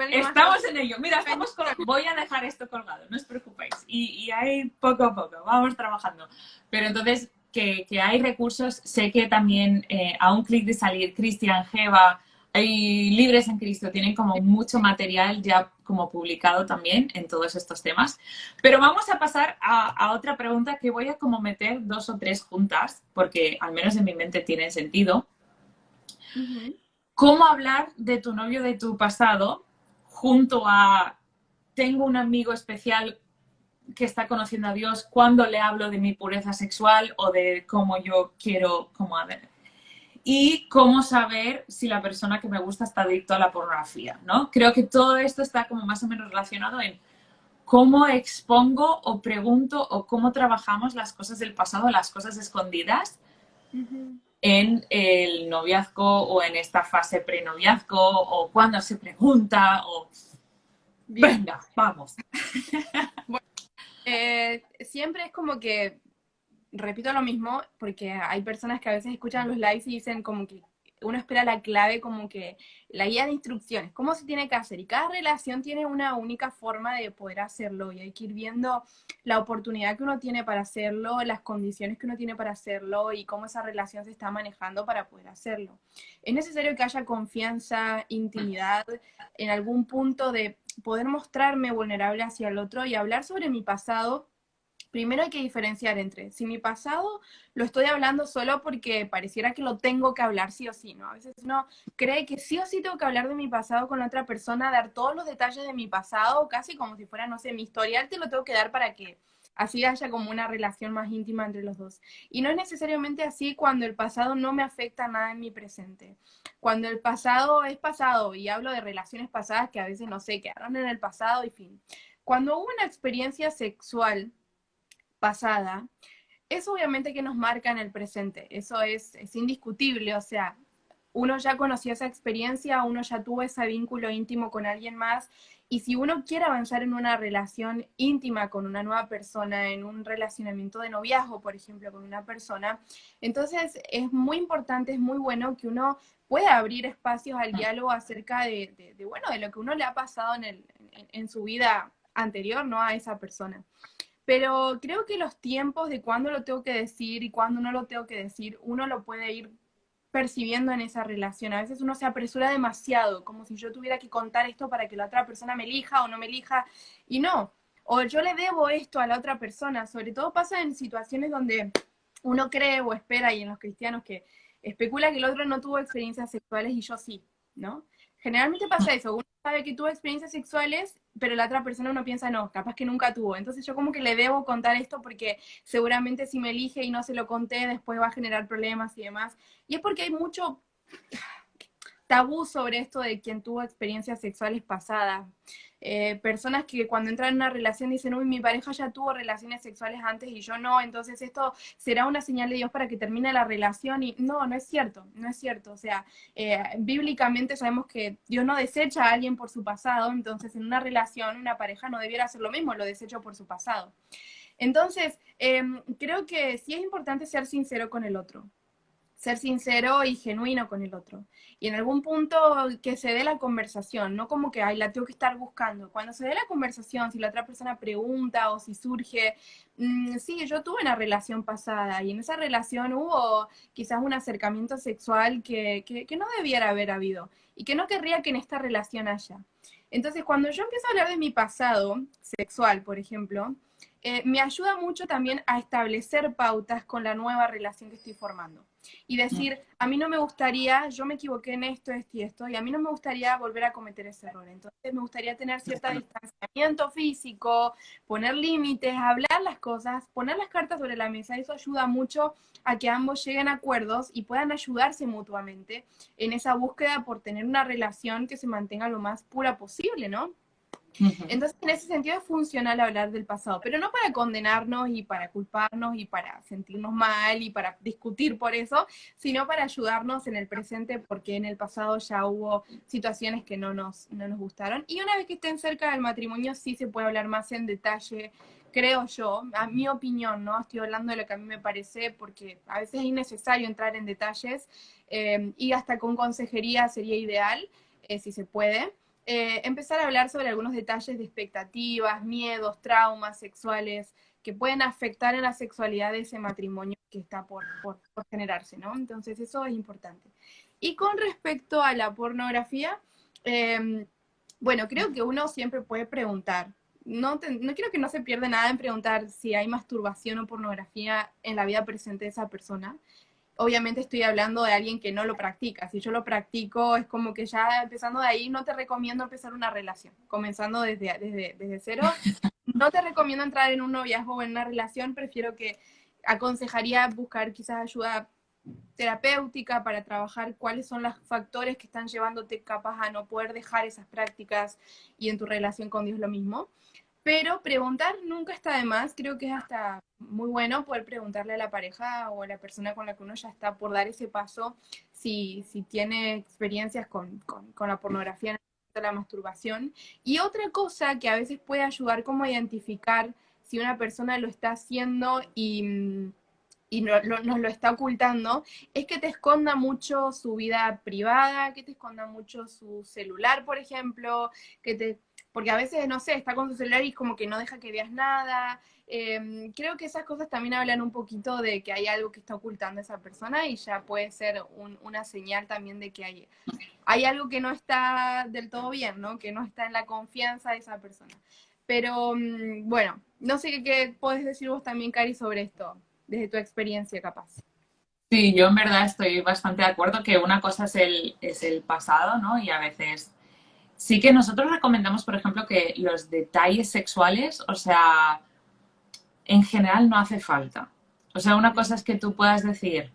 estamos en ello. Mira, colgando. voy a dejar esto colgado, no os preocupéis. Y ahí poco a poco, vamos trabajando. Pero entonces, que hay recursos, sé que también a un clic de salir, Cristian, Geva y Libres en Cristo tienen como mucho material ya como publicado también en todos estos temas. Pero vamos a pasar a otra pregunta que voy a como meter 2 o 3 juntas, porque al menos en mi mente tienen sentido. ¿Cómo hablar de tu novio de tu pasado junto a tengo un amigo especial que está conociendo a Dios cuando le hablo de mi pureza sexual o de cómo yo quiero, como a ver, y cómo saber si la persona que me gusta está adicto a la pornografía, ¿no? Creo que todo esto está como más o menos relacionado en cómo expongo o pregunto o cómo trabajamos las cosas del pasado, las cosas escondidas en el noviazgo o en esta fase prenoviazgo o cuando se pregunta o... Bien. Venga, vamos. Bueno, siempre es como que repito lo mismo, porque hay personas que a veces escuchan los lives y dicen como que uno espera la clave, como que la guía de instrucciones, cómo se tiene que hacer. Y cada relación tiene una única forma de poder hacerlo y hay que ir viendo la oportunidad que uno tiene para hacerlo, las condiciones que uno tiene para hacerlo y cómo esa relación se está manejando para poder hacerlo. Es necesario que haya confianza, intimidad, en algún punto de poder mostrarme vulnerable hacia el otro y hablar sobre mi pasado Primero hay que diferenciar entre si mi pasado lo estoy hablando solo porque pareciera que lo tengo que hablar sí o sí, ¿no? A veces uno cree que sí o sí tengo que hablar de mi pasado con la otra persona, dar todos los detalles de mi pasado, casi como si fuera, no sé, mi historial te lo tengo que dar para que así haya como una relación más íntima entre los dos. Y no es necesariamente así cuando el pasado no me afecta nada en mi presente. Cuando el pasado es pasado, y hablo de relaciones pasadas que a veces, no sé, quedaron en el pasado y fin. Cuando hubo una experiencia sexual pasada, eso obviamente que nos marca en el presente, eso es indiscutible, o sea, uno ya conoció esa experiencia, uno ya tuvo ese vínculo íntimo con alguien más, y si uno quiere avanzar en una relación íntima con una nueva persona, en un relacionamiento de noviazgo, por ejemplo, con una persona, entonces es muy importante, es muy bueno que uno pueda abrir espacios al diálogo acerca bueno, de lo que uno le ha pasado en su vida anterior, ¿no? A esa persona. Pero creo que los tiempos de cuándo lo tengo que decir y cuándo no lo tengo que decir, uno lo puede ir percibiendo en esa relación. A veces uno se apresura demasiado, como si yo tuviera que contar esto para que la otra persona me elija o no me elija, y no. O yo le debo esto a la otra persona. Sobre todo pasa en situaciones donde uno cree o espera, y en los cristianos que especula que el otro no tuvo experiencias sexuales y yo sí, ¿no? Generalmente pasa eso, uno sabe que tuvo experiencias sexuales, pero la otra persona uno piensa, no, capaz que nunca tuvo. Entonces yo como que le debo contar esto porque seguramente si me elige y no se lo conté, después va a generar problemas y demás. Y es porque hay mucho tabú sobre esto de quien tuvo experiencias sexuales pasadas. Personas que cuando entran en una relación dicen, uy, mi pareja ya tuvo relaciones sexuales antes y yo no, entonces esto será una señal de Dios para que termine la relación. Y no, no es cierto, no es cierto. O sea, bíblicamente sabemos que Dios no desecha a alguien por su pasado, entonces en una relación una pareja no debiera hacer lo mismo, lo desecho por su pasado. Entonces, creo que sí es importante ser sincero con el otro, ser sincero y genuino con el otro. Y en algún punto que se dé la conversación, no como que, ay, la tengo que estar buscando. Cuando se dé la conversación, si la otra persona pregunta o si surge, sí, yo tuve una relación pasada y en esa relación hubo quizás un acercamiento sexual que no debiera haber habido y que no querría que en esta relación haya. Entonces, cuando yo empiezo a hablar de mi pasado sexual, por ejemplo, me ayuda mucho también a establecer pautas con la nueva relación que estoy formando y decir, a mí no me gustaría, yo me equivoqué en esto, esto y esto, y a mí no me gustaría volver a cometer ese error. Entonces me gustaría tener cierto distanciamiento físico, poner límites, hablar las cosas, poner las cartas sobre la mesa. Eso ayuda mucho a que ambos lleguen a acuerdos y puedan ayudarse mutuamente en esa búsqueda por tener una relación que se mantenga lo más pura posible, ¿no? Entonces, en ese sentido es funcional hablar del pasado, pero no para condenarnos y para culparnos y para sentirnos mal y para discutir por eso, sino para ayudarnos en el presente porque en el pasado ya hubo situaciones que no nos gustaron. Y una vez que estén cerca del matrimonio sí se puede hablar más en detalle, creo yo, a mi opinión, ¿no? Estoy hablando de lo que a mí me parece porque a veces es innecesario entrar en detalles y hasta con consejería sería ideal, si se puede empezar a hablar sobre algunos detalles de expectativas, miedos, traumas sexuales que pueden afectar en la sexualidad de ese matrimonio que está por generarse, ¿no? Entonces eso es importante. Y con respecto a la pornografía, bueno, creo que uno siempre puede preguntar. No creo que no se pierda nada en preguntar si hay masturbación o pornografía en la vida presente de esa persona. Obviamente estoy hablando de alguien que no lo practica. Si yo lo practico, es como que ya empezando de ahí no te recomiendo empezar una relación. Comenzando desde cero, no te recomiendo entrar en un noviazgo o en una relación. Prefiero que aconsejaría buscar quizás ayuda terapéutica para trabajar cuáles son los factores que están llevándote capaz a no poder dejar esas prácticas y en tu relación con Dios lo mismo. Pero preguntar nunca está de más, creo que es hasta muy bueno poder preguntarle a la pareja o a la persona con la que uno ya está por dar ese paso si tiene experiencias con la pornografía, la masturbación. Y otra cosa que a veces puede ayudar como a identificar si una persona lo está haciendo y nos lo está ocultando, es que te esconda mucho su vida privada, que te esconda mucho su celular, por ejemplo, porque a veces, no sé, está con su celular y como que no deja que veas nada. Creo que esas cosas también hablan un poquito de que hay algo que está ocultando esa persona y ya puede ser una señal también de que hay algo que no está del todo bien, ¿no? Que no está en la confianza de esa persona. Pero bueno, no sé qué podés decir vos también, Cari, sobre esto, desde tu experiencia capaz. Sí, yo en verdad estoy bastante de acuerdo que una cosa es el pasado, ¿no? Y a veces sí que nosotros recomendamos, por ejemplo, que los detalles sexuales, o sea, en general no hace falta. O sea, una cosa es que tú puedas decir,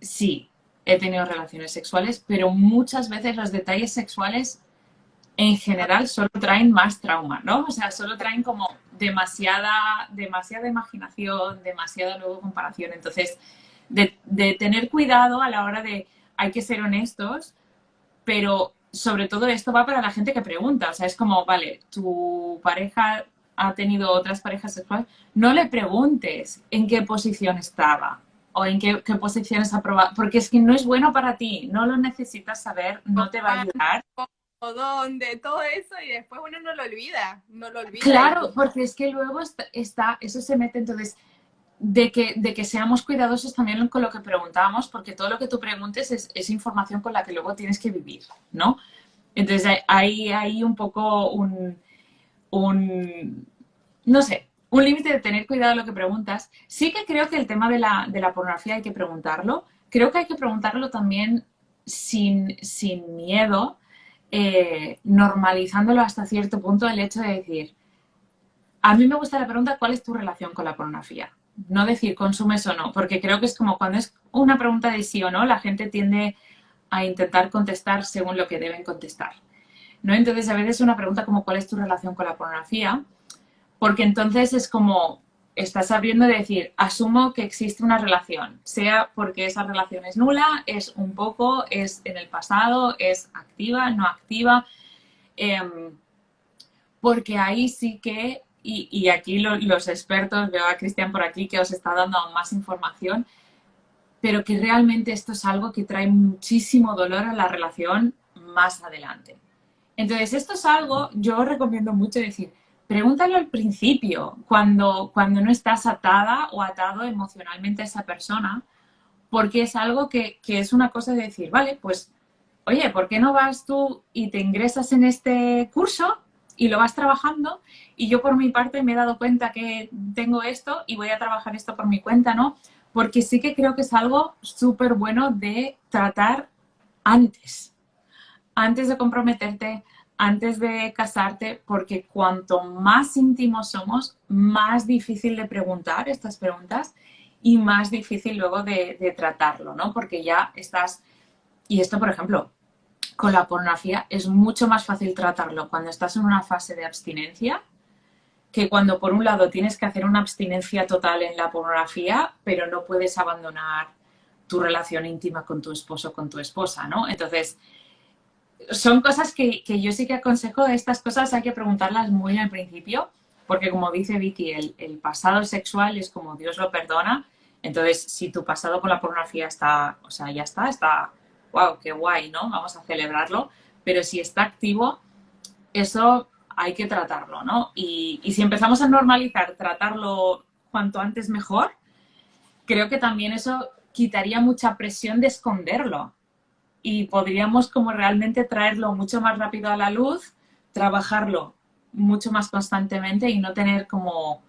sí, he tenido relaciones sexuales, pero muchas veces los detalles sexuales en general solo traen más trauma, ¿no? O sea, solo traen como demasiada imaginación, demasiada luego comparación. Entonces, de tener cuidado a la hora de, hay que ser honestos, pero sobre todo esto va para la gente que pregunta. O sea, es como, vale, tu pareja ha tenido otras parejas sexuales, no le preguntes en qué posición estaba o en qué posiciones ha probado, porque es que no es bueno para ti, no lo necesitas saber, no te va a ayudar. O dónde, todo eso, y después uno no lo olvida y Claro, porque es que luego eso se mete entonces de que seamos cuidadosos también con lo que preguntamos, porque todo lo que tú preguntes es información con la que luego tienes que vivir, ¿no? Entonces hay un poco un, no sé, un límite de tener cuidado en lo que preguntas. Sí que creo que el tema de la pornografía hay que preguntarlo. Creo que hay que preguntarlo también sin miedo, normalizándolo hasta cierto punto el hecho de decir, a mí me gusta la pregunta, ¿cuál es tu relación con la pornografía? No decir consumes o no, porque creo que es como cuando es una pregunta de sí o no, la gente tiende a intentar contestar según lo que deben contestar, ¿no? Entonces, a veces una pregunta como ¿cuál es tu relación con la pornografía? Porque entonces es como estás abriendo de decir, asumo que existe una relación, sea porque esa relación es nula, es un poco, es en el pasado, es activa, no activa, eh, porque ahí sí que, y aquí los expertos, veo a Cristian por aquí que os está dando aún más información, pero que realmente esto es algo que trae muchísimo dolor a la relación más adelante. Entonces, esto es algo, yo os recomiendo mucho decir, pregúntalo al principio, cuando no estás atada o atado emocionalmente a esa persona, porque es algo que es una cosa de decir, vale, pues, oye, ¿por qué no vas tú y te ingresas en este curso y lo vas trabajando? Y yo por mi parte me he dado cuenta que tengo esto y voy a trabajar esto por mi cuenta, ¿no? Porque sí que creo que es algo súper bueno de tratar antes, antes de comprometerte, antes de casarte, porque cuanto más íntimos somos, más difícil de preguntar estas preguntas y más difícil luego de tratarlo, ¿no? Porque ya estás, y esto por ejemplo, con la pornografía es mucho más fácil tratarlo cuando estás en una fase de abstinencia que cuando por un lado tienes que hacer una abstinencia total en la pornografía, pero no puedes abandonar tu relación íntima con tu esposo o con tu esposa, ¿no? Entonces, son cosas que yo sí que aconsejo, estas cosas hay que preguntarlas muy al principio, porque como dice Vicky, el pasado sexual es como Dios lo perdona, entonces si tu pasado con la pornografía está, o sea, ya está, wow, qué guay, ¿no? Vamos a celebrarlo, pero si está activo, eso hay que tratarlo, ¿no? Y si empezamos a normalizar tratarlo cuanto antes mejor, creo que también eso quitaría mucha presión de esconderlo y podríamos como realmente traerlo mucho más rápido a la luz, trabajarlo mucho más constantemente y no tener como,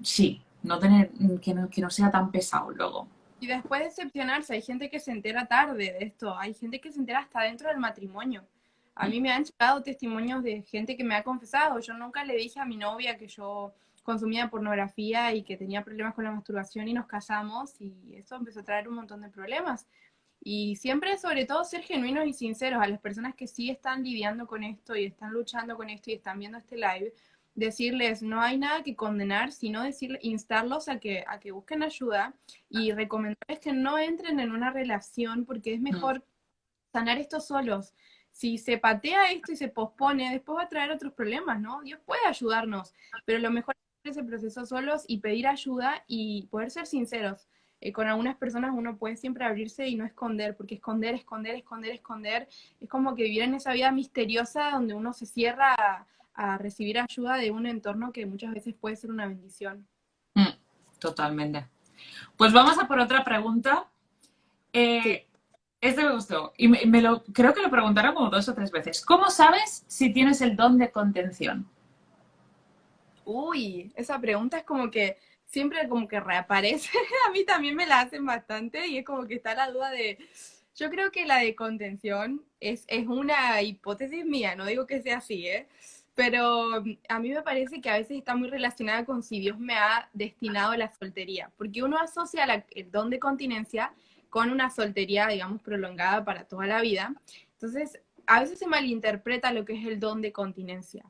sí, no tener, que no sea tan pesado luego. Y después decepcionarse, hay gente que se entera tarde de esto, hay gente que se entera hasta dentro del matrimonio. A mí me han llegado testimonios de gente que me ha confesado, yo nunca le dije a mi novia que yo consumía pornografía y que tenía problemas con la masturbación y nos casamos y eso empezó a traer un montón de problemas. Y siempre, sobre todo, ser genuinos y sinceros a las personas que sí están lidiando con esto y están luchando con esto y están viendo este live, decirles, no hay nada que condenar, sino decirles, instarlos a que busquen ayuda y recomendarles que no entren en una relación porque es mejor sanar esto solos. Si se patea esto y se pospone, después va a traer otros problemas, ¿no? Dios puede ayudarnos, pero lo mejor es hacer ese proceso solos y pedir ayuda y poder ser sinceros. Con algunas personas uno puede siempre abrirse y no esconder, porque esconder, es como que vivir en esa vida misteriosa donde uno se cierra a recibir ayuda de un entorno que muchas veces puede ser una bendición. Totalmente. Pues vamos a por otra pregunta. Sí. Este me gustó y creo que lo preguntaron como 2 o 3 veces. ¿Cómo sabes si tienes el don de contención? Uy, esa pregunta es como que siempre como que reaparece. A mí también me la hacen bastante y es como que está la duda de... Yo creo que la de contención es una hipótesis mía, no digo que sea así, ¿eh? Pero a mí me parece que a veces está muy relacionada con si Dios me ha destinado a la soltería, porque uno asocia el don de continencia con una soltería, digamos, prolongada para toda la vida. Entonces, a veces se malinterpreta lo que es el don de continencia.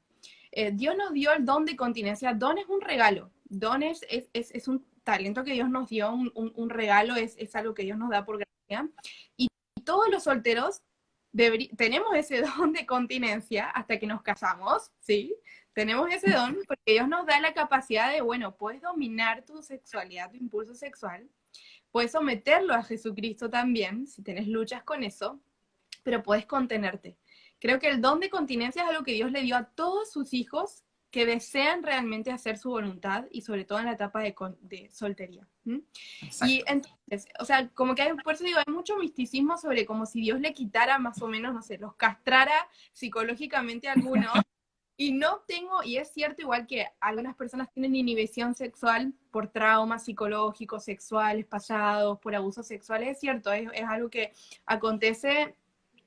Dios nos dio el don de continencia. Don es un regalo. Don es un talento que Dios nos dio, un regalo, es algo que Dios nos da por gracia. Y todos los solteros tenemos ese don de continencia hasta que nos casamos, ¿sí? Tenemos ese don porque Dios nos da la capacidad de, bueno, puedes dominar tu sexualidad, tu impulso sexual, puedes someterlo a Jesucristo también, si tienes luchas con eso, pero puedes contenerte. Creo que el don de continencia es algo que Dios le dio a todos sus hijos que desean realmente hacer su voluntad y sobre todo en la etapa de soltería. Y entonces, o sea, como que hay, por eso digo, hay mucho misticismo sobre como si Dios le quitara más o menos, no sé, los castrara psicológicamente a algunos. Y no tengo, y es cierto igual que algunas personas tienen inhibición sexual por traumas psicológicos, sexuales, pasados, por abusos sexuales, es cierto, es algo que acontece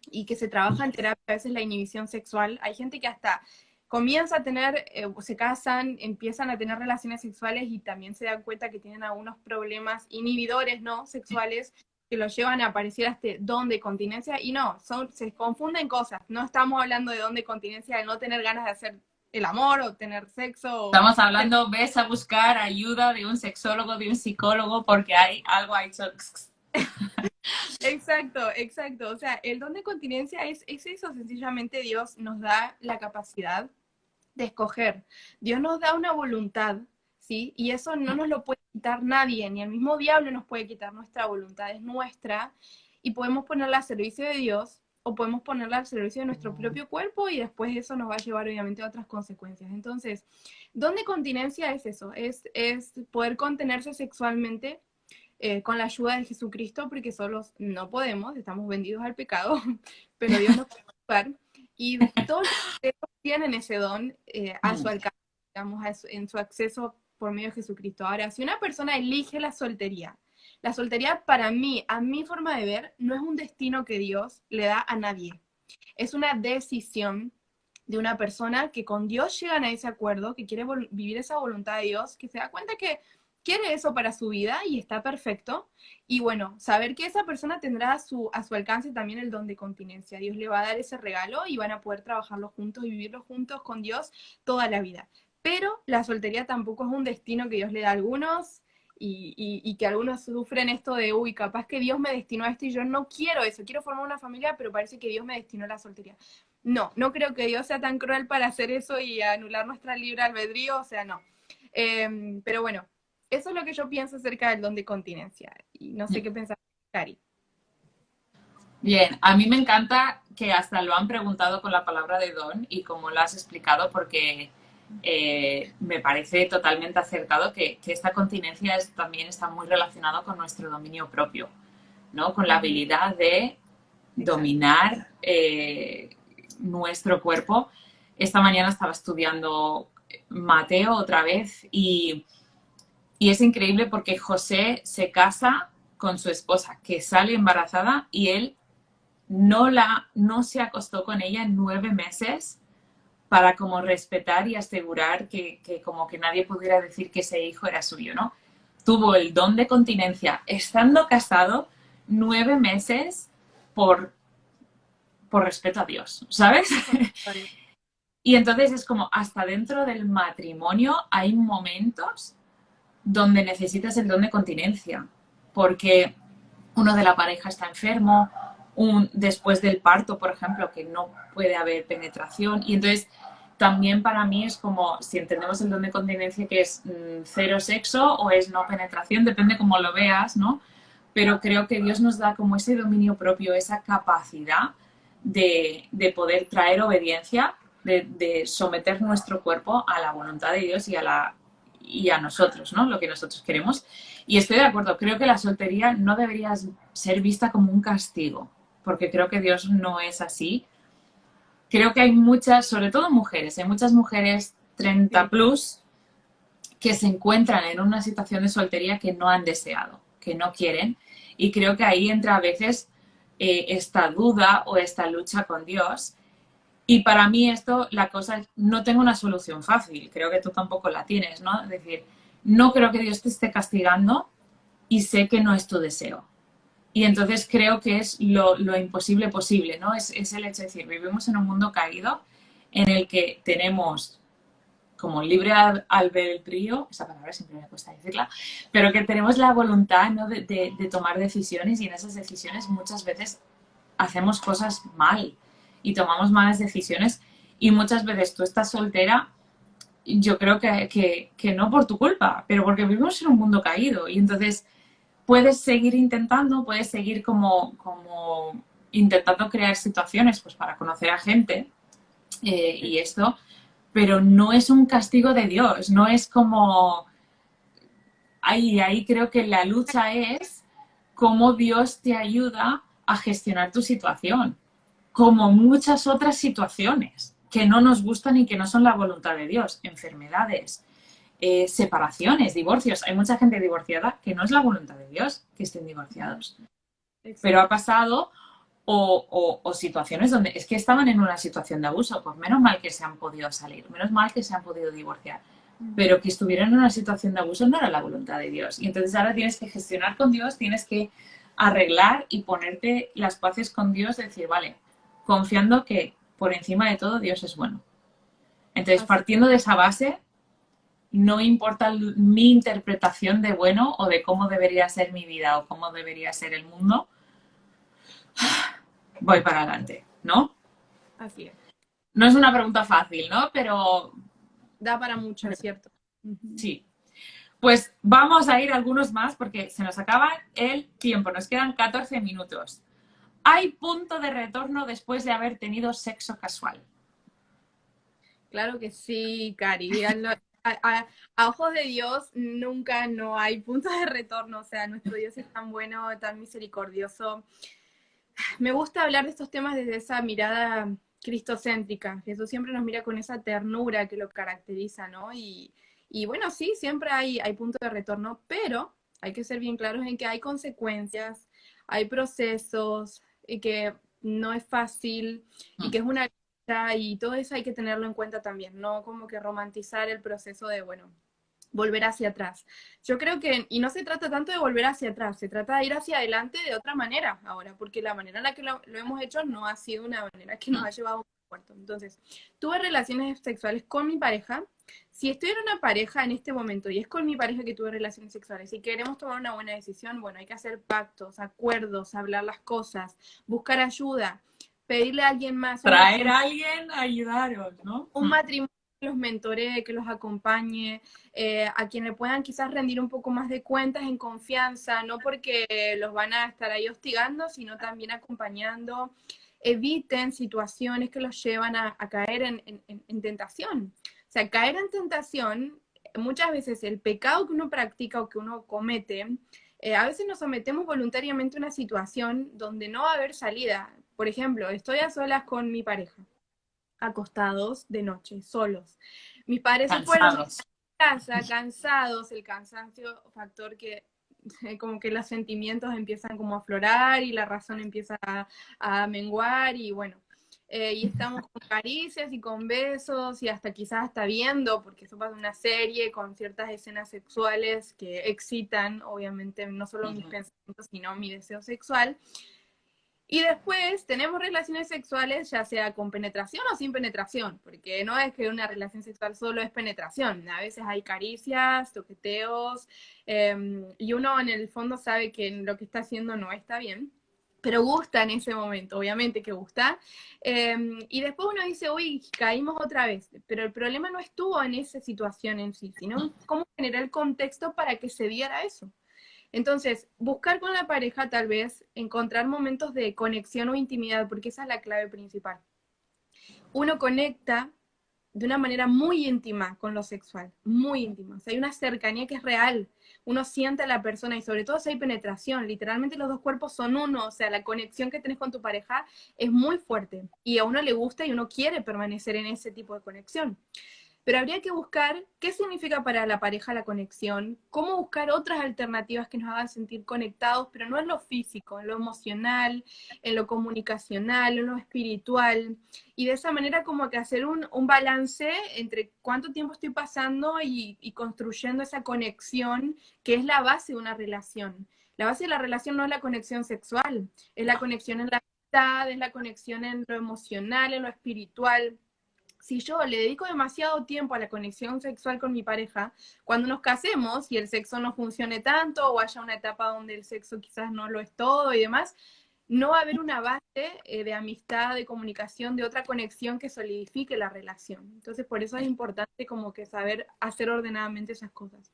y que se trabaja en terapia, a veces la inhibición sexual. Hay gente que hasta comienza a tener, se casan, empiezan a tener relaciones sexuales y también se dan cuenta que tienen algunos problemas inhibidores, ¿no? Sexuales que los llevan a aparecer a este don de continencia y no, se confunden cosas. No estamos hablando de don de continencia de no tener ganas de hacer el amor o tener sexo. Estamos hablando, ves a buscar ayuda de un sexólogo, de un psicólogo, porque hay algo ahí. Exacto, exacto. O sea, el don de continencia es eso, sencillamente Dios nos da la capacidad de escoger. Dios nos da una voluntad, ¿sí? Y eso no nos lo puede quitar nadie, ni el mismo diablo nos puede quitar nuestra voluntad, es nuestra, y podemos ponerla al servicio de Dios o podemos ponerla al servicio de nuestro propio cuerpo y después eso nos va a llevar obviamente a otras consecuencias. Entonces, don de continencia es eso, es poder contenerse sexualmente con la ayuda de Jesucristo, porque solos no podemos, estamos vendidos al pecado, pero Dios nos puede ayudar. Y todos los tienen ese don a su alcance, digamos, en su acceso por medio de Jesucristo. Ahora, si una persona elige la soltería para mí, a mi forma de ver, no es un destino que Dios le da a nadie. Es una decisión de una persona que con Dios llegan a ese acuerdo, que quiere vivir esa voluntad de Dios, que se da cuenta que quiere eso para su vida y está perfecto. Y bueno, saber que esa persona tendrá a su alcance también el don de continencia. Dios le va a dar ese regalo y van a poder trabajarlo juntos y vivirlo juntos con Dios toda la vida. Pero la soltería tampoco es un destino que Dios le da a algunos y que algunos sufren esto de, uy, capaz que Dios me destinó a esto y yo no quiero eso, quiero formar una familia, pero parece que Dios me destinó a la soltería. No, no creo que Dios sea tan cruel para hacer eso y anular nuestra libre albedrío, o sea, no. Pero bueno, eso es lo que yo pienso acerca del don de continencia. Y no sé qué pensar, Cari. Bien, a mí me encanta que hasta lo han preguntado con la palabra de don y como lo has explicado, porque me parece totalmente acertado que esta continencia también está muy relacionado con nuestro dominio propio, ¿no? Con la habilidad de dominar nuestro cuerpo. Esta mañana estaba estudiando Mateo otra vez y es increíble porque José se casa con su esposa, que sale embarazada y él no se acostó con ella en 9 meses para como respetar y asegurar que como que nadie pudiera decir que ese hijo era suyo, ¿no? Tuvo el don de continencia estando casado 9 meses por respeto a Dios, ¿sabes? Y entonces es como hasta dentro del matrimonio hay momentos donde necesitas el don de continencia, porque uno de la pareja está enfermo, después del parto, por ejemplo, que no puede haber penetración, y entonces también para mí es como, si entendemos el don de continencia que es cero sexo o es no penetración, depende cómo lo veas, ¿no? Pero creo que Dios nos da como ese dominio propio, esa capacidad de poder traer obediencia, de someter nuestro cuerpo a la voluntad de Dios y a nosotros, ¿no? Lo que nosotros queremos. Y estoy de acuerdo, creo que la soltería no debería ser vista como un castigo, porque creo que Dios no es así. Creo que hay muchas, sobre todo mujeres, hay muchas mujeres 30 plus que se encuentran en una situación de soltería que no han deseado, que no quieren. Y creo que ahí entra a veces esta duda o esta lucha con Dios. Y para mí esto, la cosa es, no tengo una solución fácil, creo que tú tampoco la tienes, ¿no? Es decir, no creo que Dios te esté castigando y sé que no es tu deseo. Y entonces creo que es lo imposible posible, ¿no? Es el hecho de decir, vivimos en un mundo caído en el que tenemos como libre albedrío, esa palabra siempre me cuesta decirla, pero que tenemos la voluntad, ¿no? de tomar decisiones, y en esas decisiones muchas veces hacemos cosas mal y tomamos malas decisiones, y muchas veces tú estás soltera, yo creo que no por tu culpa, pero porque vivimos en un mundo caído, y entonces puedes seguir intentando, puedes seguir como intentando crear situaciones pues para conocer a gente, y esto, pero no es un castigo de Dios, no es como... Ahí creo que la lucha es cómo Dios te ayuda a gestionar tu situación, como muchas otras situaciones que no nos gustan y que no son la voluntad de Dios, enfermedades, separaciones, divorcios. Hay mucha gente divorciada que no es la voluntad de Dios que estén divorciados, pero ha pasado, o situaciones donde es que estaban en una situación de abuso, pues menos mal que se han podido salir, menos mal que se han podido divorciar, pero que estuvieran en una situación de abuso no era la voluntad de Dios. Y entonces ahora tienes que gestionar con Dios, tienes que arreglar y ponerte las paces con Dios, decir, vale, confiando que por encima de todo Dios es bueno. Entonces, partiendo de esa base, no importa mi interpretación de bueno o de cómo debería ser mi vida o cómo debería ser el mundo, voy para adelante, ¿no? Así es. No es una pregunta fácil, ¿no? Pero Da para mucho, es cierto. sí. Pues vamos a ir a algunos más porque se nos acaba el tiempo. Nos quedan 14 minutos. ¿Hay punto de retorno después de haber tenido sexo casual? Claro que sí, Cari. A ojos de Dios nunca no hay punto de retorno. O sea, nuestro Dios es tan bueno, tan misericordioso. Me gusta hablar de estos temas desde esa mirada cristocéntrica. Jesús siempre nos mira con esa ternura que lo caracteriza, ¿no? Y bueno, sí, siempre hay punto de retorno, pero hay que ser bien claros en que hay consecuencias, hay procesos, y que no es fácil, y que es una lucha, y todo eso hay que tenerlo en cuenta también, no como que romantizar el proceso de, bueno, volver hacia atrás. Yo creo que, y no se trata tanto de volver hacia atrás, se trata de ir hacia adelante de otra manera ahora, porque la manera en la que lo hemos hecho no ha sido una manera que nos ha llevado a un puerto. Entonces, tuve relaciones sexuales con mi pareja. Si estoy en una pareja en este momento y es con mi pareja que tuve relaciones sexuales y queremos tomar una buena decisión, bueno, hay que hacer pactos, acuerdos, hablar las cosas, buscar ayuda, pedirle a alguien más. Traer a alguien a ayudaros, ¿no? Un matrimonio que los mentoree, que los acompañe, a quien le puedan quizás rendir un poco más de cuentas en confianza, no porque los van a estar ahí hostigando, sino también acompañando. Eviten situaciones que los llevan a caer en tentación. O sea, caer en tentación, muchas veces el pecado que uno practica o que uno comete, a veces nos sometemos voluntariamente a una situación donde no va a haber salida. Por ejemplo, estoy a solas con mi pareja, acostados de noche, solos. Mis padres se fueron de casa, cansados, el cansancio, factor que como que los sentimientos empiezan como a aflorar y la razón empieza a menguar, y bueno, y estamos con caricias y con besos y hasta quizás hasta viendo, porque eso pasa en una serie con ciertas escenas sexuales que excitan, obviamente, no solo mis pensamientos, sino mi deseo sexual. Y después tenemos relaciones sexuales, ya sea con penetración o sin penetración, porque no es que una relación sexual solo es penetración, a veces hay caricias, toqueteos, y uno en el fondo sabe que lo que está haciendo no está bien, pero gusta en ese momento, obviamente que gusta, y después uno dice, uy, caímos otra vez, pero el problema no estuvo en esa situación en sí, sino en cómo generar el contexto para que se diera eso. Entonces, buscar con la pareja tal vez, encontrar momentos de conexión o intimidad, porque esa es la clave principal. Uno conecta de una manera muy íntima con lo sexual, muy íntima. O sea, hay una cercanía que es real. Uno siente a la persona y sobre todo si hay penetración, literalmente los dos cuerpos son uno, o sea, la conexión que tenés con tu pareja es muy fuerte y a uno le gusta y uno quiere permanecer en ese tipo de conexión. pero habría que buscar qué significa para la pareja la conexión, cómo buscar otras alternativas que nos hagan sentir conectados, pero no en lo físico, en lo emocional, en lo comunicacional, en lo espiritual, y de esa manera como que hacer un balance entre cuánto tiempo estoy pasando y construyendo esa conexión que es la base de una relación. La base de la relación no es la conexión sexual, es la conexión en la amistad, es la conexión en lo emocional, en lo espiritual. Si yo le dedico demasiado tiempo a la conexión sexual con mi pareja, cuando nos casemos y el sexo no funcione tanto o haya una etapa donde el sexo quizás no lo es todo y demás, no va a haber una base de amistad, de comunicación, de otra conexión que solidifique la relación. Entonces, por eso es importante como que saber hacer ordenadamente esas cosas.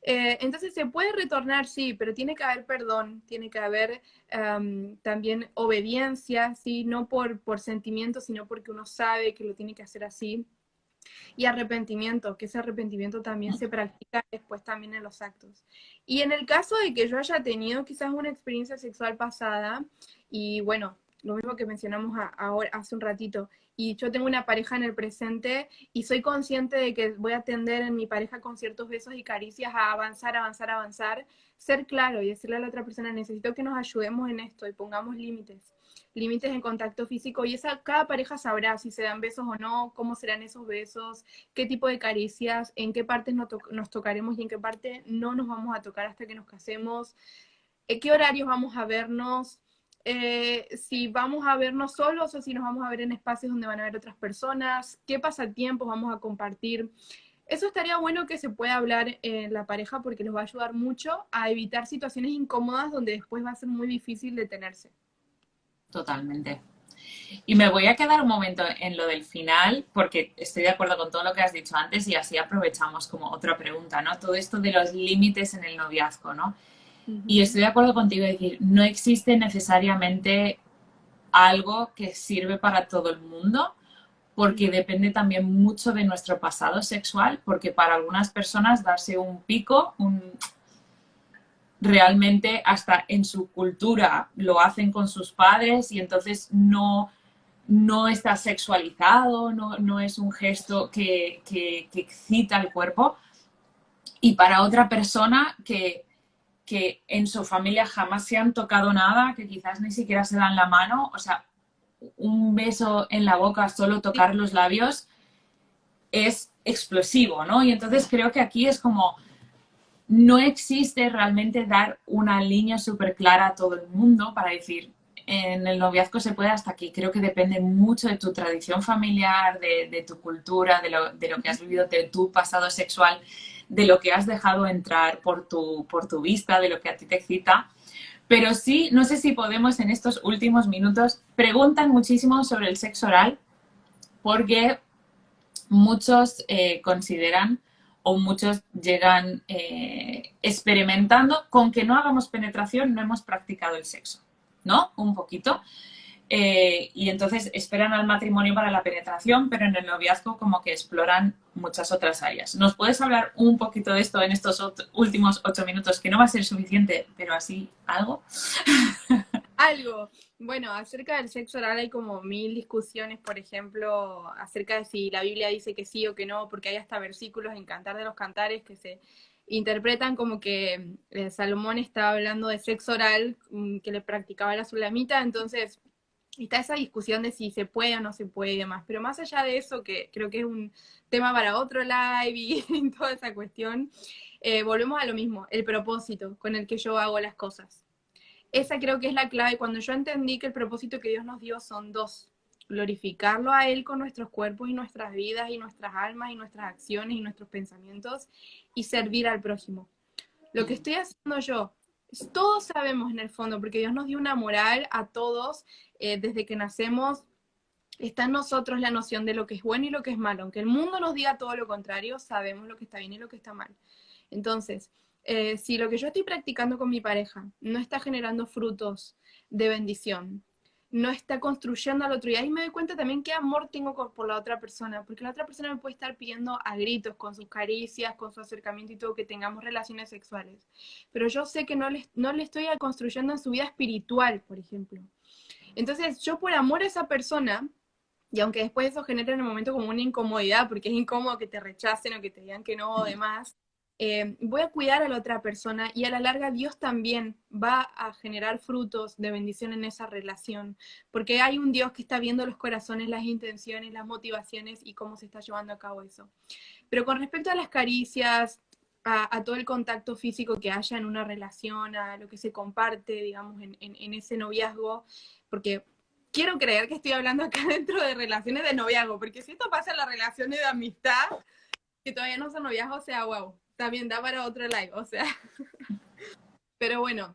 Entonces se puede retornar, sí, pero tiene que haber perdón, tiene que haber también obediencia, sí, no por sentimiento, sino porque uno sabe que lo tiene que hacer así. Y arrepentimiento, que ese arrepentimiento también se practica después también en los actos. Y en el caso de que yo haya tenido quizás una experiencia sexual pasada, y bueno, lo mismo que mencionamos ahora, hace un ratito, y yo tengo una pareja en el presente y soy consciente de que voy a tender en mi pareja con ciertos besos y caricias a avanzar, avanzar, avanzar, ser claro y decirle a la otra persona, necesito que nos ayudemos en esto y pongamos límites, límites en contacto físico, y cada pareja sabrá si se dan besos o no, cómo serán esos besos, qué tipo de caricias, en qué partes nos tocaremos y en qué parte no nos vamos a tocar hasta que nos casemos, qué horarios vamos a vernos, si vamos a vernos solos o si nos vamos a ver en espacios donde van a haber otras personas, qué pasatiempos vamos a compartir. Eso estaría bueno que se pueda hablar en la pareja porque les va a ayudar mucho a evitar situaciones incómodas donde después va a ser muy difícil detenerse. Totalmente. Y me voy a quedar un momento en lo del final, porque estoy de acuerdo con todo lo que has dicho antes y así aprovechamos como otra pregunta, ¿no? Todo esto de los límites en el noviazgo, ¿no? Y estoy de acuerdo contigo en decir, no existe necesariamente algo que sirve para todo el mundo, porque depende también mucho de nuestro pasado sexual, porque para algunas personas darse un pico, realmente hasta en su cultura lo hacen con sus padres y entonces no está sexualizado, no es un gesto que excita el cuerpo. Y para otra persona que en su familia jamás se han tocado nada, que quizás ni siquiera se dan la mano, o sea, un beso en la boca, solo tocar los labios, es explosivo, ¿no? Y entonces creo que aquí es como, no existe realmente dar una línea súper clara a todo el mundo para decir, en el noviazgo se puede hasta aquí. Creo que depende mucho de tu tradición familiar, de tu cultura, de lo que has vivido, de tu pasado sexual, de lo que has dejado entrar por tu vista, de lo que a ti te excita. Pero sí, no sé si podemos en estos últimos minutos, preguntan muchísimo sobre el sexo oral, porque muchos consideran o muchos llegan experimentando con que no hagamos penetración, no hemos practicado el sexo, ¿no? Un poquito. Y entonces esperan al matrimonio para la penetración, pero en el noviazgo como que exploran muchas otras áreas. ¿Nos puedes hablar un poquito de esto en estos últimos 8 minutos, que no va a ser suficiente, pero así algo? Algo. Bueno, acerca del sexo oral hay como mil discusiones, por ejemplo, acerca de si la Biblia dice que sí o que no, porque hay hasta versículos en Cantar de los Cantares que se interpretan como que Salomón estaba hablando de sexo oral que le practicaba la sulamita, entonces está esa discusión de si se puede o no se puede y demás, pero más allá de eso, que creo que es un tema para otro live y toda esa cuestión, volvemos a lo mismo, el propósito con el que yo hago las cosas. Esa creo que es la clave. Cuando yo entendí que el propósito que Dios nos dio son dos: glorificarlo a Él con nuestros cuerpos y nuestras vidas y nuestras almas y nuestras acciones y nuestros pensamientos, y servir al prójimo. Lo que estoy haciendo yo, todos sabemos en el fondo, porque Dios nos dio una moral a todos desde que nacemos. Está en nosotros la noción de lo que es bueno y lo que es malo. Aunque el mundo nos diga todo lo contrario, sabemos lo que está bien y lo que está mal. Entonces, si lo que yo estoy practicando con mi pareja no está generando frutos de bendición, no está construyendo al otro, y ahí me doy cuenta también qué amor tengo por la otra persona, porque la otra persona me puede estar pidiendo a gritos, con sus caricias, con su acercamiento y todo, que tengamos relaciones sexuales, pero yo sé que no le estoy construyendo en su vida espiritual, por ejemplo. Entonces, yo por amor a esa persona Y aunque después eso genera en el momento como una incomodidad, porque es incómodo que te rechacen o que te digan que no o demás, voy a cuidar a la otra persona y a la larga Dios también va a generar frutos de bendición en esa relación, porque hay un Dios que está viendo los corazones, las intenciones, las motivaciones y cómo se está llevando a cabo eso. Pero con respecto a las caricias, a todo el contacto físico que haya en una relación, a lo que se comparte, digamos, en ese noviazgo, porque quiero creer que estoy hablando acá dentro de relaciones de noviazgo, porque si esto pasa en las relaciones de amistad, que todavía no son noviazgos, o sea, wow, también da para otro live, o sea, pero bueno,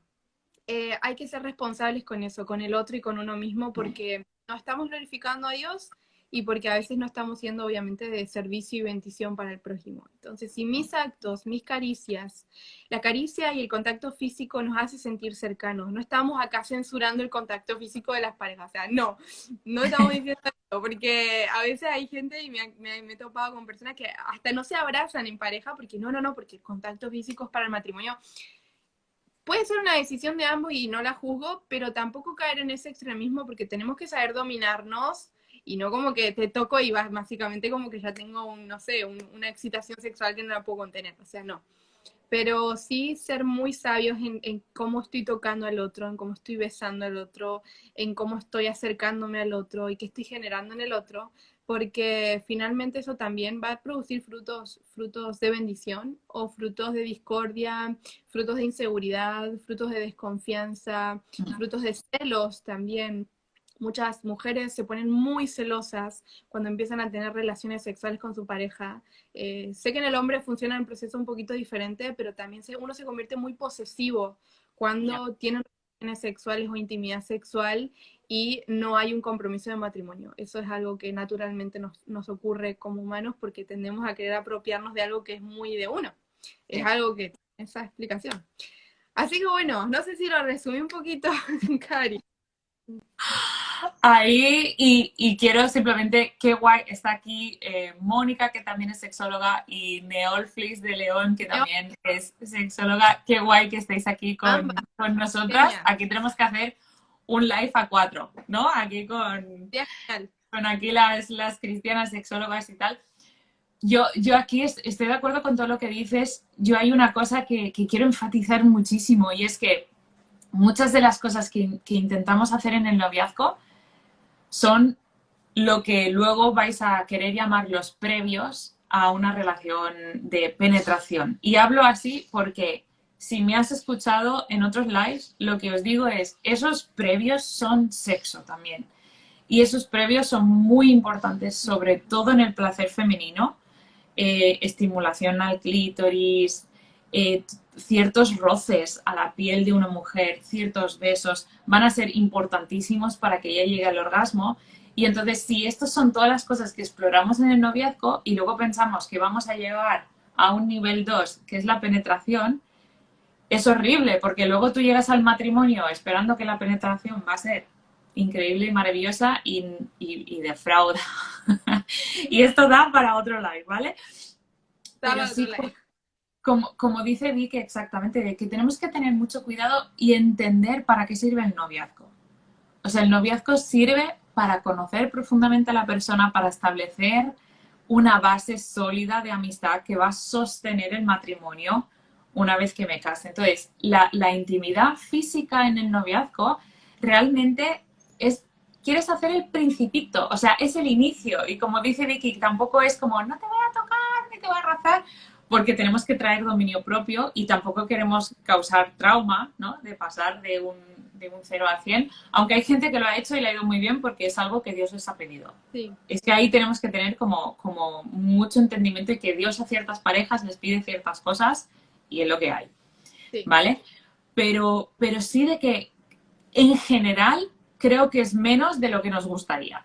hay que ser responsables con eso, con el otro y con uno mismo, porque no estamos glorificando a Dios y porque a veces no estamos siendo obviamente de servicio y bendición para el prójimo. Entonces, si mis actos, mis caricias, la caricia y el contacto físico nos hace sentir cercanos, no estamos acá censurando el contacto físico de las parejas, o sea, no, no estamos diciendo eso, porque a veces hay gente y me he topado con personas que hasta no se abrazan en pareja porque no, porque el contacto físico es para el matrimonio. Puede ser una decisión de ambos y no la juzgo, pero tampoco caer en ese extremismo porque tenemos que saber dominarnos y no como que te toco y vas básicamente como que ya tengo no sé, una excitación sexual que no la puedo contener, o sea, no. Pero sí ser muy sabios en cómo estoy tocando al otro, en cómo estoy besando al otro, en cómo estoy acercándome al otro y qué estoy generando en el otro, porque finalmente eso también va a producir frutos de bendición o frutos de discordia, frutos de inseguridad, frutos de desconfianza, frutos de celos también. Muchas mujeres se ponen muy celosas cuando empiezan a tener relaciones sexuales con su pareja. Sé que en el hombre funciona el proceso un poquito diferente, pero también uno se convierte muy posesivo cuando tiene relaciones sexuales o intimidad sexual y no hay un compromiso de matrimonio. Eso es algo que naturalmente nos ocurre como humanos porque tendemos a querer apropiarnos de algo que es muy de uno. Es algo que tiene esa explicación. Así que bueno, no sé si lo resumí un poquito, Cari. Ahí, y quiero simplemente, qué guay, está aquí Mónica, que también es sexóloga, y Neolflis de León, que también es sexóloga. Qué guay que estéis aquí con nosotras. Genial. Aquí tenemos que hacer un live a 4, ¿no? Aquí Genial. con aquí las cristianas sexólogas y tal. Yo aquí estoy de acuerdo con todo lo que dices. Yo hay una cosa que quiero enfatizar muchísimo, y es que muchas de las cosas que intentamos hacer en el noviazgo son lo que luego vais a querer llamar los previos a una relación de penetración. Y hablo así porque si me has escuchado en otros lives, lo que os digo es, esos previos son sexo también. Y esos previos son muy importantes, sobre todo en el placer femenino. Estimulación al clítoris, ciertos roces a la piel de una mujer, ciertos besos, van a ser importantísimos para que ella llegue al orgasmo. Y entonces, si estas son todas las cosas que exploramos en el noviazgo y luego pensamos que vamos a llegar a un nivel 2, que es la penetración, es horrible, porque luego tú llegas al matrimonio esperando que la penetración va a ser increíble y maravillosa y defrauda. Y esto da para otro live, ¿vale? Pero sí, como dice Vicky exactamente, de que tenemos que tener mucho cuidado y entender para qué sirve el noviazgo. O sea, el noviazgo sirve para conocer profundamente a la persona, para establecer una base sólida de amistad que va a sostener el matrimonio una vez que me case. Entonces, la intimidad física en el noviazgo realmente es, quieres hacer el principito, o sea, es el inicio. Y como dice Vicky, tampoco es como, no te voy a tocar, ni te voy a rozar, porque tenemos que traer dominio propio y tampoco queremos causar trauma, ¿no? De pasar de un 0 a 100, aunque hay gente que lo ha hecho y le ha ido muy bien porque es algo que Dios les ha pedido. Sí. Es que ahí tenemos que tener como mucho entendimiento y que Dios a ciertas parejas les pide ciertas cosas y es lo que hay, Sí. ¿vale? Pero sí de que en general creo que es menos de lo que nos gustaría,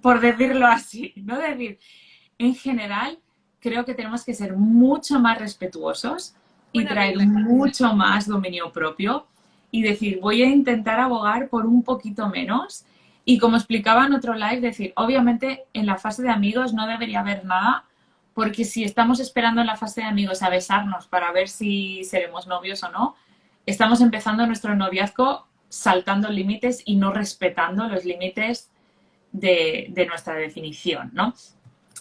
por decirlo así, ¿no? Decir, en general creo que tenemos que ser mucho más respetuosos y traer mucho más dominio propio y decir, voy a intentar abogar por un poquito menos. Y como explicaba en otro live, decir, obviamente en la fase de amigos no debería haber nada, porque si estamos esperando en la fase de amigos a besarnos para ver si seremos novios o no, estamos empezando nuestro noviazgo saltando límites y no respetando los límites de nuestra definición, ¿no?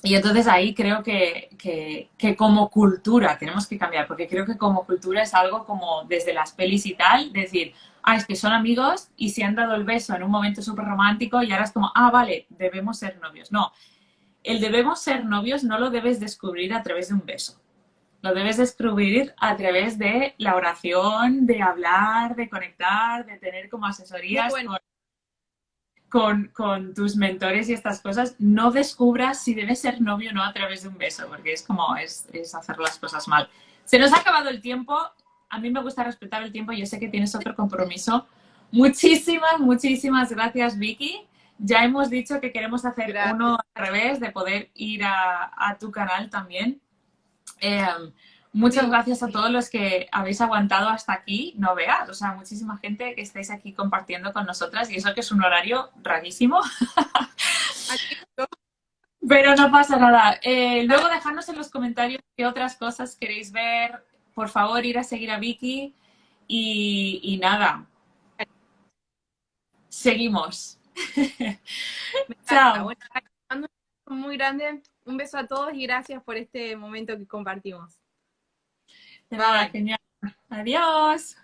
Y entonces ahí creo que como cultura tenemos que cambiar, porque creo que como cultura es algo como desde las pelis y tal, decir, ah, es que son amigos y se han dado el beso en un momento súper romántico y ahora es como, ah, vale, debemos ser novios. No, el debemos ser novios no lo debes descubrir a través de un beso. Lo debes descubrir a través de la oración, de hablar, de conectar, de tener como Muy asesorías bueno. con tus mentores y estas cosas. No descubras si debes ser novio o no a través de un beso, porque es como es hacer las cosas mal. Se nos ha acabado el tiempo. A mí me gusta respetar el tiempo. Yo sé que tienes otro compromiso. Muchísimas, muchísimas gracias, Vicky. Ya hemos dicho que queremos hacer Gracias. uno al revés, de poder ir a tu canal también. Eh, muchas Sí, gracias a todos los que habéis aguantado hasta aquí, no veas, o sea, muchísima gente que estáis aquí compartiendo con nosotras y eso que es un horario rarísimo, aquí pero no pasa nada. Luego dejadnos en los comentarios qué otras cosas queréis ver, por favor ir a seguir a Vicky y nada, seguimos. me encanta. Chao. Bueno, te mando un beso muy grande. Un beso a todos y gracias por este momento que compartimos. De nada, Bye. genial. Adiós.